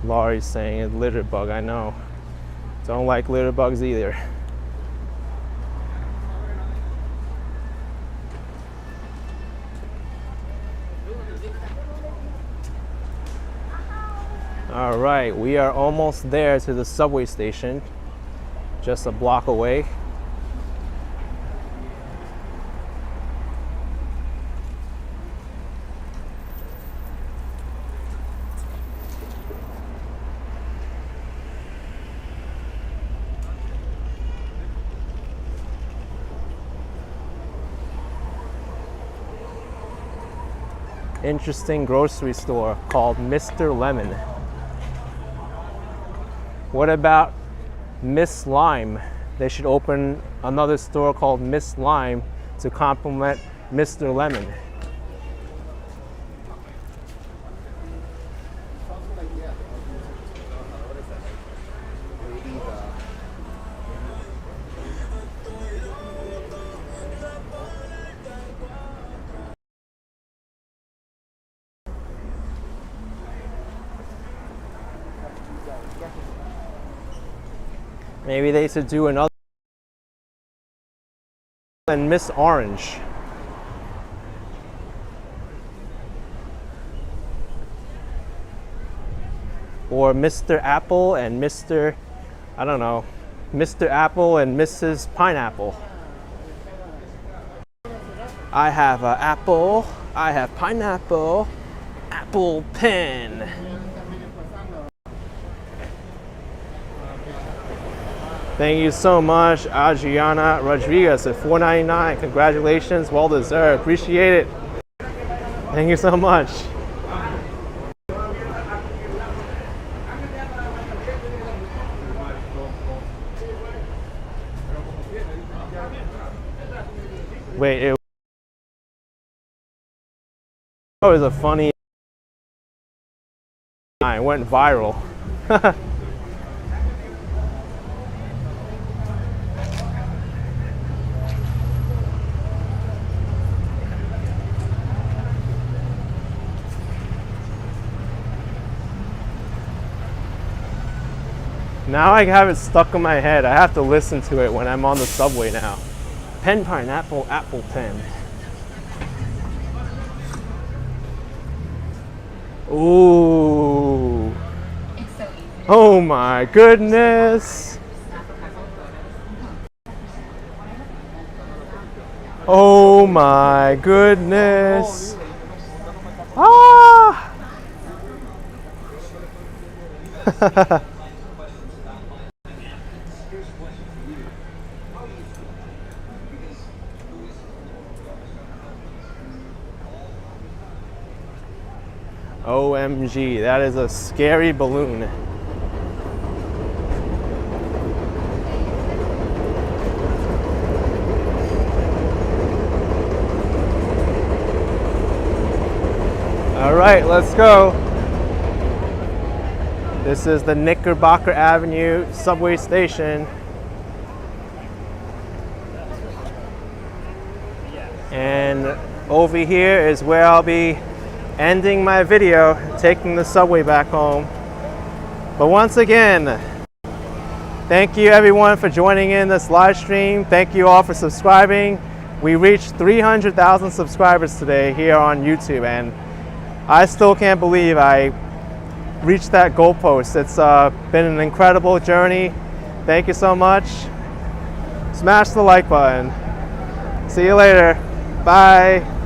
Laurie's saying it's litter bug, I know. Don't like litter bugs either. All right, we are almost there to the subway station, just a block away. Interesting grocery store called Mr. Lemon. What about Miss Lime? They should open another store called Miss Lime to complement Mr. Lemon. Maybe they should do another and Miss Orange. Or Mr. Apple and Mr. I don't know, Mr. Apple and Mrs. Pineapple. I have an apple, I have pineapple, apple pen. Thank you so much, Adriana Rodriguez at $4.99. Congratulations, well deserved. Appreciate it. Thank you so much. Wait, it was a funny. It went viral. Now I have it stuck in my head. I have to listen to it when I'm on the subway now. Pen, pineapple, apple pen. Ooh. Oh my goodness. Oh my goodness. Ah. OMG, that is a scary balloon. All right, let's go. This is the Knickerbocker Avenue subway station. And over here is where I'll be ending my video, taking the subway back home. But once again, thank you everyone for joining in this live stream. Thank you all for subscribing. We reached 300,000 subscribers today here on YouTube, and I still can't believe I reached that goalpost. It's been an incredible journey. Thank you so much. Smash the like button. See you later. Bye.